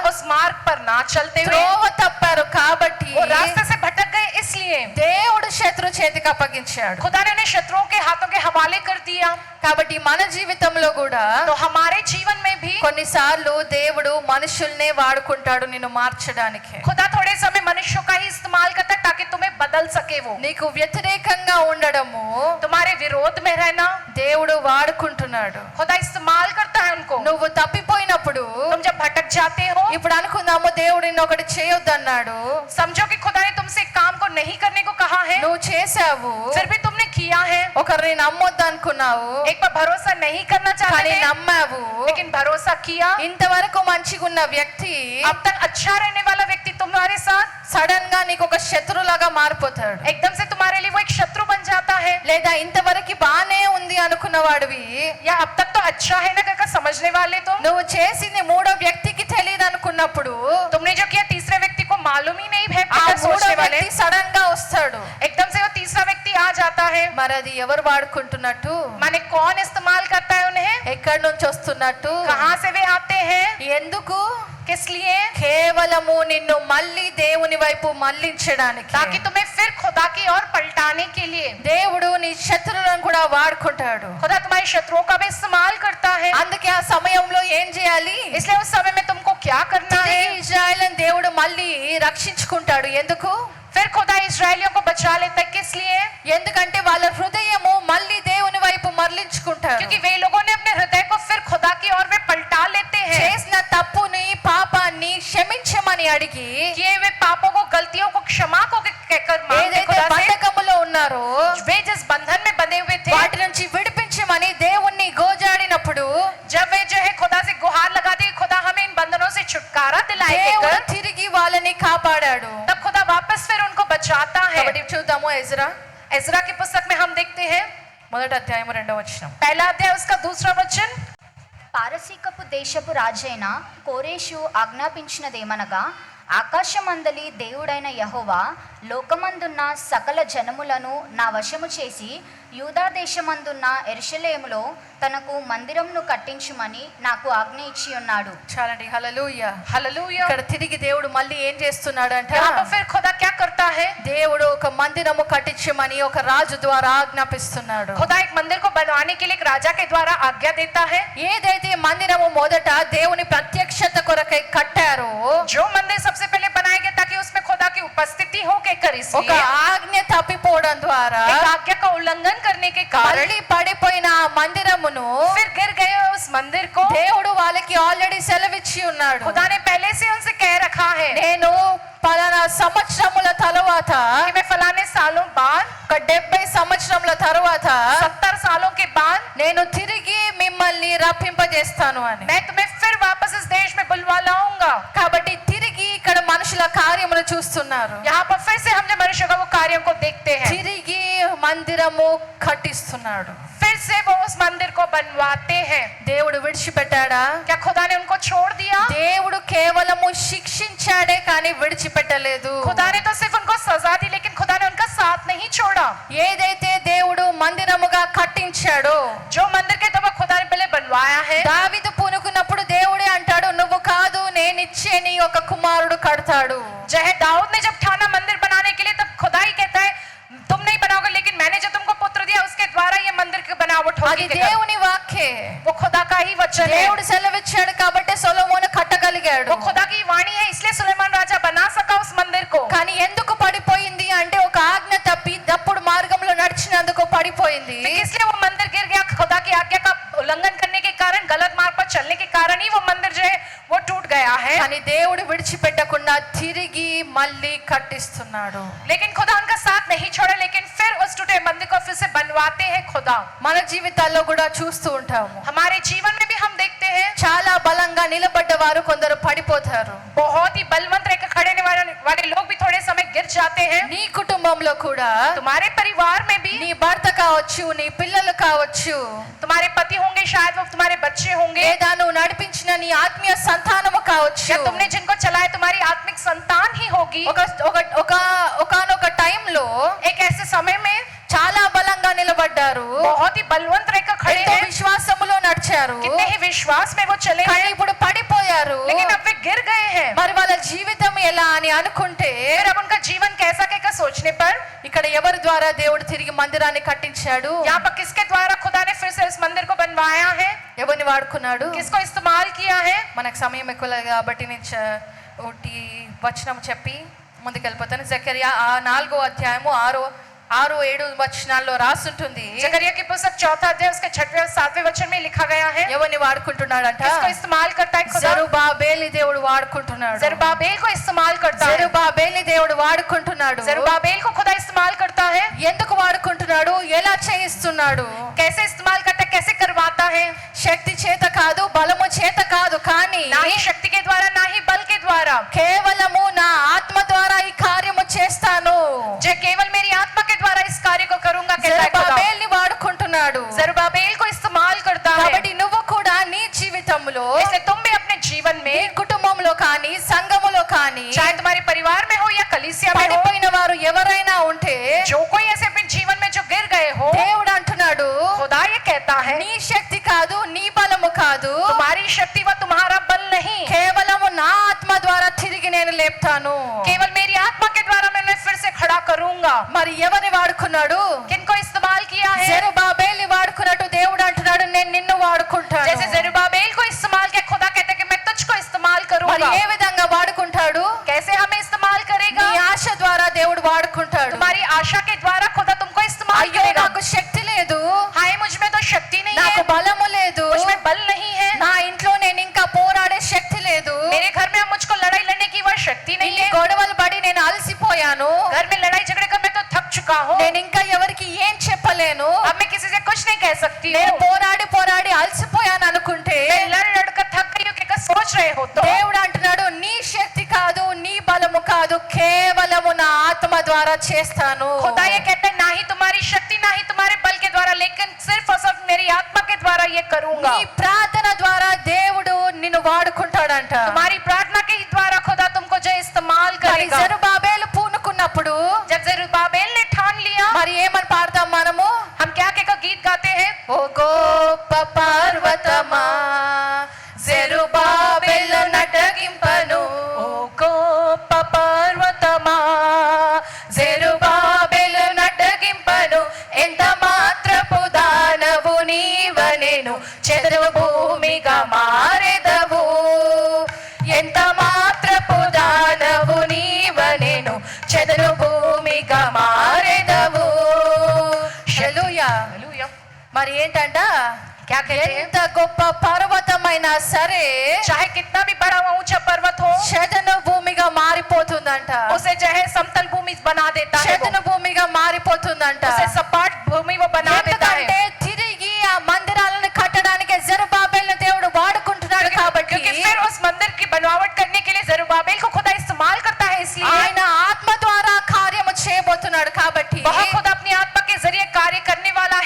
उस मार्ग पर ना चलते हुए త్రోవ తప్పారు కాబట్టి वो रास्ते से भटक गए। इसलिए దేవుడు శత్రు చేతికి అప్పగించాడు. खुदा ने उन्हें शत्रुओं के हाथों के हवाले कर दिया। కాబట్టి మన జీవితంలో కూడా तो हमारे जीवन में भी కొన్నిసార్లు దేవుడు మనుషుల్నే వాడుకుంటాడు నిన్ను మార్చడానికి. खुदा थोड़े समय मनुष्यों का ही इस्तेमाल करता है ताकि तुम्हें बदल सके। वो నీకు వ్యతిరేకంగా ఉండడము तुम्हारे विरोध में रहना దేవుడు వాడుకుంటున్నాడు. खुदा इस्तेमाल करता है उनको। నువ్వు తప్పిపోయినప్పుడు तुम जब भटक जाते हो, ఇప్పుడు అనుకుందాము దేవుడు నిన్ను ఒకటి చేయొద్దన్నాడు, समझो कि खुदा ने तुमसे एक काम को नहीं करने को कहा है, నువ్వు చేసావు, फिर भी तुमने किया है। ఒకరిని నమ్మొద్దు అనుకున్నావు, एक बार भरोसा नहीं करना चाहते కానీ थे, నమ్మావు. लेकिन भरोसा किया। ఇంతవరకు మంచిగా ఉన్న వ్యక్తి अब तक अच्छा रहने वाला व्यक्ति तुम्हारे साथ సడన్ గా నీకు ఒక శత్రులాగా మారిపోతాడు. एकदम से तुम्हारे लिए वो एक शत्रु बन जाता है। లేదా ఇంతవరకు బానే ఉంది అనుకున్న వాడివి, या अब तक तो अच्छा है ना कहकर समझने वाले तुम, నువ్వు చేసింది మూడో వ్యక్తికి తెలియదు అనుకున్నప్పుడు तुमने जो किया तीसरे व्यक्ति को मालूम ही नहीं है ఆ कहकर మూడో सोचने वाले, వ్యక్తి సడన్ గా వస్తాడు. एकदम से वो तीसरा व्यक्ति आ जाता है। మరి అది ఎవరు వాడుకుంటున్నట్టు, माने कौन इस्तेमाल करता है उन्हें, ఎక్కడి నుంచి వస్తున్నట్టు, कहाँ से वे आते हैं, ఎందుకు? किस लिए? కేవలము నిన్ను మళ్ళీ దేవుని వైపు మళ్ళించడానికి. ताकि तुम्हें फिर खुदा की ओर पलटाने के लिए। దేవుడు నీ శత్రువులను కూడా వాడుకుంటాడు. खुदा तुम्हारे शत्रुओं का भी इस्तेमाल करता है। అందుకే ఆ సమయంలో ఏం చేయాలి, इसलिए उस समय में तुमको क्या करना है, ఇజ్రాయెల్ దేవుడు మళ్ళీ రక్షించుకుంటాడు. ఎందుకు? फिर खुदा इस्राएलियों को बचा लेता है। किस लिए? ఎందుకంటే వాళ్ళ హృదయము మళ్ళీ దేవుని వైపు మరలించుకుంటారు. क्योंकि वे लोगों ने अपने हृदय को फिर खुदा की ओर वे पलटा लेते हैं। చేసిన తప్పుని పాపాన్ని క్షమించమని అడిగి, किए हुए पापों को, गलतियों को क्षमा को कहकर मांगते ఏదైతే खुदा से। బంధకములో ఉన్నారో वे जिस बंधन में बंधे हुए थे, వాటి నుంచి విడిపించమని దేవుణ్ణి గోజాడినప్పుడు जब वे जो है खुदा से गुहार लगाते हैं, खुदा हमें इन बंधनों से छुटकारा दिलाए దేవుడు कहकर, తిరిగి వాళ్ళని కాపాడాడు. तब खुदा वापस फिर उनको बचाता है। కాబట్టి చూద్దాము ఎజ్రా एज्रा की पुस्तक में हम देखते हैं మొదటి అధ్యాయం 2వ వచనం. पहला अध्याय उसका दूसरा वचन। పారసీకపు దేశపు రాజైన కోరేషు ఆజ్ఞాపించినదేమనగా, ఆకాశమందలి దేవుడైన యెహోవా లోకమందున్న సకల జనములను నా వశము చేసి యూదా దేశమందున్న యెరూషలేములో తనకు మందిరంను కట్టించుమని నాకు ఆజ్ఞ ఇచ్చి ఉన్నాడు. చాలండి, హల్లెలూయా. हालेलुया। ఇక్కడ తిరిగి దేవుడు మళ్ళీ ఏం చేస్తున్నాడంట, यहाँ पर फिर खुदा क्या करता है, దేవుడు ఒక మందిరము కట్టించమని ఒక రాజు ద్వారా ఆజ్ఞాపిస్తున్నాడు. खुदा एक मंदिर को बनवाने के लिए एक राजा के द्वारा आज्ञा देता है। ఏదైతే మందిరము మొదట దేవుని ప్రత్యక్షత కొరకై కట్టారో, जो मंदिर सबसे पहले बनाया गया ताकि उसमें खुदा की उपस्थिति हो के कर, ఒక इसलिए ఆజ్ఞ తప్పిపోవడం ద్వారా एक आज्ञा का उल्लंघन करने के कारण మళ్ళీ పడిపోయిన ఆ మందిరమును फिर गिर गए उस मंदिर को। దేవుడు వాళ్ళకి ఆల్రెడీ సెలవిచ్చి ఉన్నాడు. खुदा ने पहले से उनसे कह रखा है నేను పలానా సంవత్సరముల తరువాత, कि मैं फलाने सालों बाद, ఒక 70 సంవత్సరముల తరువాత 70 सालों के बाद నేను తిరిగి మిమ్మల్ని రప్పింపజేస్తాను అని. मैं तुम्हें फिर वापस इस देश में बुलवा लाऊंगा। కాబట్టి తిరిగి ఇక్కడ మనుషుల కార్యములు చూస్తున్నారు. यहाँ पर फिर से हमने मनुष्य का वो कार्यों को देखते हैं. తిరిగి మందిరము కట్టిస్తున్నాడు. फिर से वो उस मंदिर को बनवाते हैं. దేవుడు విడిచిపెట్టాడా? क्या खुदा ने उनको छोड़ दिया? దేవుడు కేవలము శిక్షించాడే కానీ విడిచిపెట్టలేదు. खुदा ने तो सिर्फ उनको सजा दी, लेकिन खुदा ने उनका साथ नहीं छोड़ा. ఏదైతే దేవుడు మందిరముగా కట్టించాడో, जो मंदिर के तो वो खुदा ने पहले बनवाया है. దావీదు పూనుకున్నప్పుడు దేవుడే అంటాడు, నువ్వు కాదు నేనిచ్చే నీ ఒక కుమారుడు కడతాడు. जब दाऊद ने जब ठाना मंदिर बनाने के लिए, तब खुदा ही कहता है तुम नहीं बनाओगे, लेकिन मैंने जो तुमको पुत्र दिया उसके द्वारा ये मंदिर की बनावट అది होगी. దేవుని వాక్యే. वो खुदा का ही वचन है. దేవుడు సెలవిచ్చాడు కాబట్టి సొలొమోను కట్టగలిగాడు. वो खुदा की वाणी है, इसलिए सुलेमान राजा बना सका उस मंदिर को. కానీ ఎందుకు పడిపోయింది అంటే ఒక ఆజ్ఞ తప్పి తప్పుడు మార్గంలో నడిచినందుకు పడిపోయింది. तो इसलिए वो मंदिर गिर गया. खुदा की आज्ञा का उल्लंघन करने के कारण, गलत मार्ग पर चलने के कारण ही वो मंदिर जो है वो टूट गया है. కానీ దేవుడు విడిచిపెట్టకుండా తిరిగి మళ్ళీ కట్టిస్తున్నాడు. लेकिन खुदा उनका साथ नहीं छोड़ा, लेकिन फिर उस टूटे मंदिर को फिर से बनवाते हैं खुदा. మన జీవితాల్లో కూడా చూస్తూ ఉంటాము. हमारे जीवन में भी हम देखते हैं చాలా బలంగా నిలబడ్డ వారు కొందరు పడిపోతారు. बहुत ही बलवंत रहकर खड़े वाले लोग भी थोड़े समय गिर जाते हैं. నీ కుటుంబంలో కూడా, तुम्हारे परिवार में भी, నీ భర్త కావచ్చు, నీ పిల్లలు కావచ్చు, तुम्हारे पति होंगे, शायद वो तुम्हारे बच्चे होंगे, లేదా నువ్వు నడిపించిన నీ ఆత్మీయ సంతానము కావచ్చు. या तुमने जिनको चलाया तुम्हारी आत्मिक संतान ही होगी. ఒకనొక టైంలో एक ऐसे समय में చాలా బలంగా నిలబడ్డారు, बहुत ही बलवंत रहकर खड़े ఎంతో हैं, విశ్వాసములో నడిచారు, कितने ही विश्वास में वो चले కానీ हैं, ఇప్పుడు పడిపోయారు. लेकिन अब वे गिर गए हैं. మరి వాళ్ళ జీవితం ఎలా అని అనుకుంటే, फिर अब उनका जीवन कैसा कहकर सोचने पर ఇక్కడ ఎవరి ద్వారా దేవుడు తిరిగి మందిరాన్ని కట్టించాడు? यहाँ पर किसके द्वारा खुदा ने फिर से इस मंदिर को बनवाया है? ఎవరిని వాడుకున్నాడు? किसको इस्तेमाल किया है? మనకు సమయం ఎక్కువ లేదు కాబట్టి నేను ఒకటి వచనం చెప్పి ముందుకెళ్ళిపోతాను. జకర్యా 4వ అధ్యాయము 6-7 వచనాల్లో రాసుంటుంది. जकरिया की पुस्तक 4th अध्याय उसके 6वें और 7वें वचन में लिखा गया है. ఎవరిని వాడుకుంటున్నాడంట? किसको इस्तेमाल करता है खुदा? జెరుబాబేలు దేవుడు వాడుకుంటున్నాడు. जरुब्बाबेल को इस्तेमाल करता है. జెరుబాబేలు దేవుడు వాడుకుంటున్నాడు. जरुब्बाबेल को खुदा इस्तेमाल करता है. ఎందుకు వాడుకుంటున్నాడు? ఎలా చేయిస్తున్నాడు? कैसे इस्तेमाल करता है, कैसे करवाता है? శక్తి చేత కాదు, బలము చేత కాదు, కానీ ना ही शक्ति के द्वारा, ना ही बल के द्वारा, కేవలము నా ఆత్మ ద్వారా ఈ కార్యము చేస్తాను. जो केवल मेरी आत्मा के द्वारा इस कार्य को करूंगा कहता है खुदा. జెరుబాబేలుని వాడుకుంటున్నాడు. जरुब्बाबेल को इस्तेमाल करता है. కాబట్టి నువ్వు కూడా నీ జీవితంలో, ऐसे तुम भी अपने जीवन నీ में, కుటుంబంలో కానీ సంఘములో కానీ चाहे तुम्हारे परिवार में हो या कलीसिया में हो, పడిపోయిన వారు ఎవరైనా ఉంటే जो कोई ऐसे अपने जीवन में जो गिर गए हो, దేవుడు అంటున్నాడు, खुदा ये कहता है నీ శక్తి కాదు, నీ బలము కాదు, तुम्हारी शक्ति व तुम्हारा बल नहीं, కేవలము నా ఆత్మ ద్వారా తిరిగి నేను లేపుతాను. केवल मेरी आत्मा के द्वारा मैं उन्हें फिर से खड़ा करूंगा. మరి ఎవరిని వాడుకున్నాడు? किनको इस्तेमाल किया है? జెరుబాబేలుని వాడుకున్నట్టు దేవుడు అంటున్నాడు, నేను నిన్ను వాడుకుంటాను. जैसे जरुब्बाबेल को इस्तेमाल किया, खुदा कहता है कि मैं तुझको इस्तेमाल మరి करूंगा. ఏ విధంగా వాడుకుంటాడు? कैसे हमें इस्तेमाल करेगा? నీ ఆశ ద్వారా దేవుడు వాడుకుంటాడు. तुम्हारी आशा के द्वारा खुदा तुमको इस्तेमाल అయ్యో करेगा. నాకు శక్తి లేదు, हाय मुझ में तो शक्ति नहीं నాకు है, బలము లేదు, मुझ में बल नहीं है, నా ఇంట్లో నేను ఇంకా పోరాడే శక్తి లేదు, मेरे घर में अब मुझको लड़ाई लड़ने की वह शक्ति नहीं ఇన్ని है, గొడవలు పడి నేను అలసిపోయాను, घर में लड़ाई झगड़े कर मैं तो थक चुका हूँ, నేను ఇంకా ఎవరికి ఏం చెప్పలేను, अब मैं किसी से कुछ नहीं कह सकती నేను हूँ, పోరాడి అలసిపోయాను అనుకుంటే, मैं लड़ लड़ कर थक गई हूँ, क्या सोच रहे हो? तो దేవుడు అంటున్నాడు, నీ శక్తి కాదు, నీ బలము కాదు, కేవలము నా ఆత్మ ద్వారా చేస్తాను. खुदा ये कहता है ना ही तुम्हारी शक्ति, ना ही तुम्हारे बल के द्वारा, लेकिन सिर्फ और सिर्फ मेरी आत्मा के द्वारा ये करूंगा. నీ ప్రార్థన ద్వారా దేవుడు నిన్ను వాడుకుంటాడంట. तुम्हारी प्रार्थना के ही द्वारा खुदा तुमको जो इस्तेमाल మరి करेगा. జెరుబాబేలు పూనుకున్నప్పుడు जब जरुब्बाबेल ने ठान लिया, మరి ఏమని పాడతాం మనము? हम क्या कहकर गीत गाते हैं? ఓ గొప్ప పర్వతమా జెరుబాబేలు నటగింపను, ఓ గొప్ప పర్వతమా జెరుబాబేలు నటగింపను, ఎంత మాత్రపు దానవు నీవనెను, చెదరు భూమిగా మారెదవు, ఎంత మాత్రపు దానవు నీవనెను, చెదరు భూమిగా మారెదవు. హల్లెలూయా. हालेलुया. మరి ఏంటంట? क्या कहते हैं? ఎంత గొప్ప పర్వతమైనా సరే चाहे कितना भी बड़ा व ऊंचा पर्वत हो, చెదను భూమిగా మారిపోతుందంట. उसे चाहे समतल भूमि बना देता है, చెదను భూమిగా మారిపోతుందంట. उसे सपाट भूमि वो बना देता है. ఎందుకంటే తిరిగి ఆ మందిరాలను కట్టడానికి జెరుబాబేలును దేవుడు వాడుకుంటున్నాడు కాబట్టి, क्योंकि फिर उस मंदिर की बनावट करने के लिए जरुब्बाबेल को खुदा इस्तेमाल करता है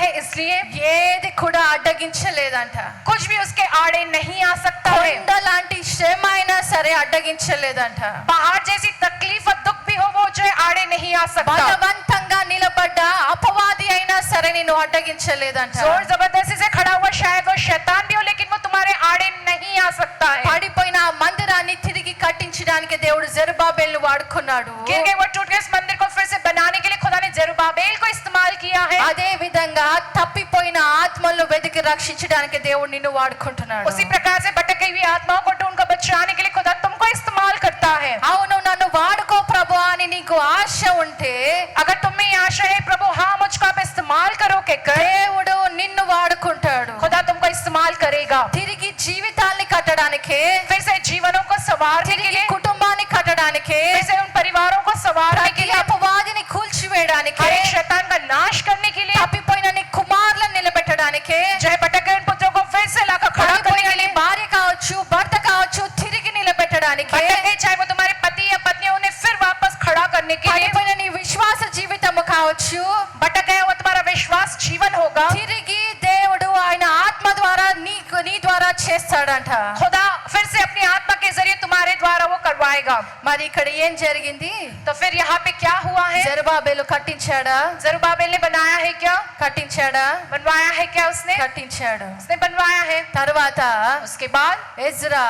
है इसलिए ఏది కూడా అడ్డగించలేదంట. कुछ भी उसके आड़े नहीं आ सकता है। కొండ లాంటి శ్రమ అయినా సరే అడ్డగించలేదంట. पहाड़ जैसी तकलीफ और दुख भी हो वो जो है आड़े नहीं आ सकता। బలవంతంగా నిలబడ్డ అపవాది అయినా సరే నిన్ను అడ్డగించలేదంట. जोर जबरदस्ती से खड़ा हुआ शायद वो शैतान भी हो लेकिन वो तुम्हारे आड़े नहीं आ सकता है। పడిపోయిన ఆ మందిరాన్ని తిరిగి కట్టించడానికి దేవుడు జెరుబాబెల్ను వాడుకున్నాడు. गिर गए वो टूट गए इस मंदिर को फिर से बनाने के लिए खुदा ने जरुब्बाबेल को इस्तेमाल किया है। అదే విధంగా తప్పిపోయిన ఆత్మలను వెతికి రక్షించడానికి దేవుడు నిన్ను వాడుకుంటున్నాడు. उसी प्रकार से भटक गई हुई आत्माओं को ढूंढकर बचाने के लिए खुदा तुमको इस्तेमाल करता है। అవును నన్ను వాడుకో ప్రభు అని నీకు ఆశ ఉంటే अगर तुम में आशा है प्रभु हाँ मुझको आप इस्तेमाल करो कहकर దేవుడు నిన్ను వాడుకుంటాడు. खुदा तुमको इस्तेमाल करेगा। తిరిగి జీవితాన్ని కట్టడానికి, फिर से जीवनों को संवारने के తిరిగి लिए, కుటుంబాన్ని కట్టడానికి, फिर से उन परिवारों को संवारने के ప్రతి लिए, అపవాదిని కూల్చివేయడానికి, हर एक शैतान का नाश करने के लिए, తప్పిపోయిన నీ కుమారులను నిలబెట్టడానికి, जय भटक गए उन पुत्रों को फिर से लाकर खड़ा करने పడిపోయిన के నీ लिए, భార్య కావచ్చు భర్త కావచ్చు తిరిగి నిలబెట్టడానికి, भटक गए चाहे वो तुम्हारे पति या पत्नी हो, उन्हें फिर वापस खड़ा करने के लिए, పడిపోయిన నీ విశ్వాస జీవితము కావచ్చు भटक गया वो तुम्हारा विश्वास जीवन होगा। తిరిగి దేవుడు ఆయన ఆత్మ ద్వారా నీ ద్వారా చేస్తాడంట. खुदा फिर से अपनी आत्मा के जरिए तुम्हारे द्वारा वो करवाएगा। మరి ఇక్కడ ఏం జరిగింది? तो फिर यहाँ पे क्या हुआ है? జెరుబాబెలు కట్టించాడా? जरुब्बाबेल ने बनाया है क्या? కట్టించాడా? बनवाया है क्या उसने? కట్టించాడు. उसने बनवाया है। తర్వాత उसके बाद ఎజ్రా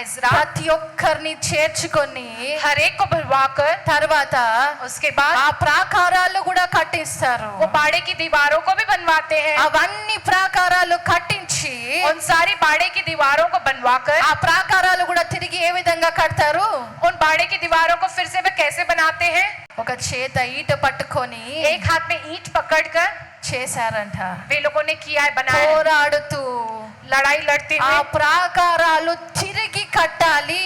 इज़रा ప్రతి ఒక్కరిని చేర్చుకొని हर एक को बुलवाकर తర్వాత उसके बाद ఆ ప్రాకారాలు కూడా కట్టిస్తారు. वो बाड़े की दीवारों को भी बनवाते हैं। అవన్నీ ప్రాకారాలు కట్టించి उन सारी बाड़े की दीवारों को बनवाकर ఆ ప్రాకారాలు కూడా తిరిగి ఏ విధంగా కడతారు? उन बाड़े की दीवारों को फिर से वे कैसे बनाते हैं? ఒక చేత ఈట పట్టుకొని एक हाथ में ईंट पकड़कर చేశారంట. वे लोगों ने किया है, बनाया है। పోరాడుతూ लड़ाई लड़ते ఆ हुए ప్రాకారాలు తిరిగి కట్టాలి.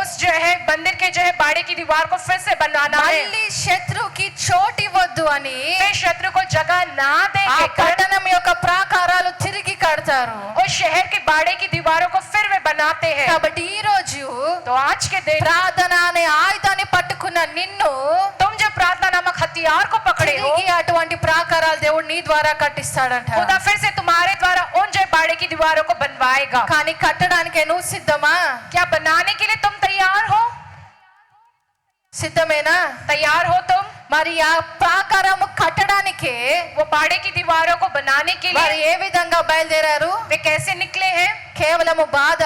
उस जो है मंदिर के जो है बाड़े की दीवार को फिर से बनाना है। మళ్ళీ శత్రుకి చోటివ్వద్దు అని फिर शत्रु को जगह ना दे ఆ कहकर పట్టణం యొక్క ప్రాకారాలు తిరిగి కడతారు. उस शहर के बाड़े की दीवारों को फिर वे बनाते हैं। కాబట్టి ఈ రోజు तो आज के दिन ప్రార్థన అనే ఆయుధాన్ని పట్టుకున్న నిన్ను तुम जो प्रार्थना नामक हथियार को पकड़े हो, తిరిగి అటువంటి ప్రాకారాలు దేవుడు నీ ద్వారా కట్టిస్తాడంట. खुदा फिर से तुम्हारे द्वारा उन जो बाड़े की दीवारों को बनवाएगा। కానీ కట్టడానికి నువ్వు సిద్ధమా? क्या बनाने के लिए तुम तैयार हो? సిద్ధమేనా? तैयार हो तुम? మరి ఆ ప్రాకారము కట్టడానికి वो बाड़े की दीवारों को बनाने के మరి लिए ఏ విధంగా బయలుదేరారు? वे कैसे निकले हैं? కేవలము బాధ,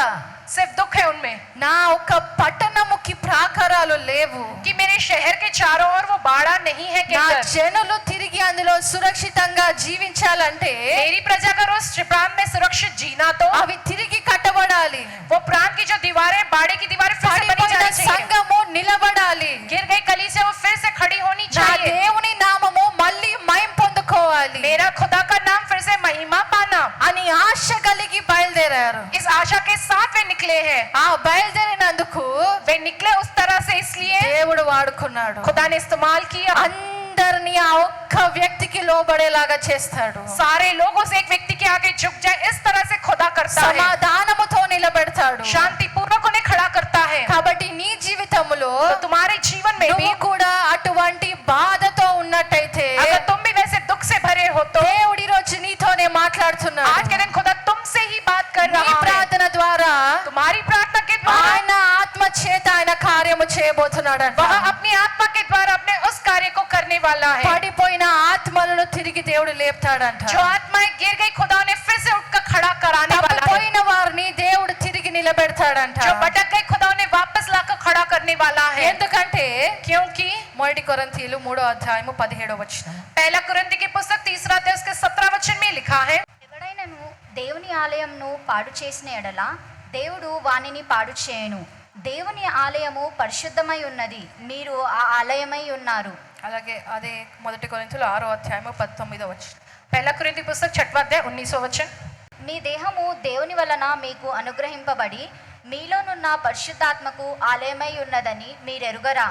सिर्फ दुख है उनमें నా ఒక పట్టణముకి ప్రాకారాలు లేవు, कि मेरे शहर के चारों ओर वो बाड़ा नहीं है నా कहकर జనులు తిరిగి అందులో సురక్షితంగా జీవించాలంటే मेरी प्रजा अगर उस प्रांत में सुरक्षित जीना तो అవి తిరిగి కట్టబడాలి. वो प्रांत की जो दीवारें बाड़े की दीवारें फिर से बनी పడిపోయిన जानी चाहिए। సంఘము నిలబడాలి. गिर गई कलीसिया वो फिर से खड़ी होनी నా चाहिए। దేవుని నామము మళ్ళీ మహిమ పొందుకోవాలి मेरा खुदा का नाम फिर से महिमा पाना, అని ఆశ కలిగి బయలుదేరారు. इस आशा के साथ वे निकले हैं। ఆ బయలుదేరినందుకు वे निकले उस तरह से इसलिए దేవుడు వాడుకున్నాడు. खुदा ने इस्तेमाल किया। అందరినీ ఆ ఒక్క వ్యక్తికి లోబడేలాగా చేస్తాడు. सारे लोग उस एक व्यक्ति के आगे झुक जाए इस तरह से खुदा करता है। సమాధానముతో నిలబెడతాడు. शांति पूर्वक उन्हें खड़ा करता है। కాబట్టి నీ జీవితంలో तो तुम्हारे जीवन में भी నువ్వు కూడా అటువంటి బాధతో ఉన్నట్టయితే अगर तुम भी वैसे दुख से भरे हो तो దేవుడి రోజు నీతోనే మాట్లాడుతున్నాడు. आज के दिन खुदा तुमसे ही बात कर నీ रहा है। ప్రార్థన ద్వారా तुम्हारी प्रार्थना के द्वारा ఆయన ఆత్మ చేత ఆయన కార్యము చేయబోతున్నాడంట. वह अपनी आत्मा के द्वारा अपने उस कार्य को करने वाला है। పడిపోయిన ఆత్మలను తిరిగి దేవుడు లేపుతాడంట. जो आत्माएं गिर गई खुदा उन्हें फिर से उठकर खड़ा कराने वाला है। తప్పిపోయిన వారిని దేవుడు తిరిగి నిలబెడతాడంట. जो भटक गए खुदा उन्हें वापस लाकर खड़ा करने वाला है। ఎందుకంటే क्योंकि 1 కొరింథీయులు 3:17 पहला कुरिन्थी की पुस्तक 3 अध्याय उसके 17 वचन में लिखा है, ఎవడైనను దేవుని ఆలయంను పాడు చేసిన ఎడల దేవుడు వానిని పాడు చేయను. దేవుని ఆలయము పరిశుద్ధమై ఉన్నది, మీరు ఆ ఆలయమై ఉన్నారు. అలాగే అదే 1 కొరింథీయులు 6:19 पहला कुरिन्थी पुस्तक 6वां अध्याय 19वां वचन, మీ దేహము దేవుని వలన మీకు అనుగ్రహింపబడి మీలోనున్న పరిశుద్ధాత్మకు ఆలయమై ఉన్నదని మీరెరుగరా?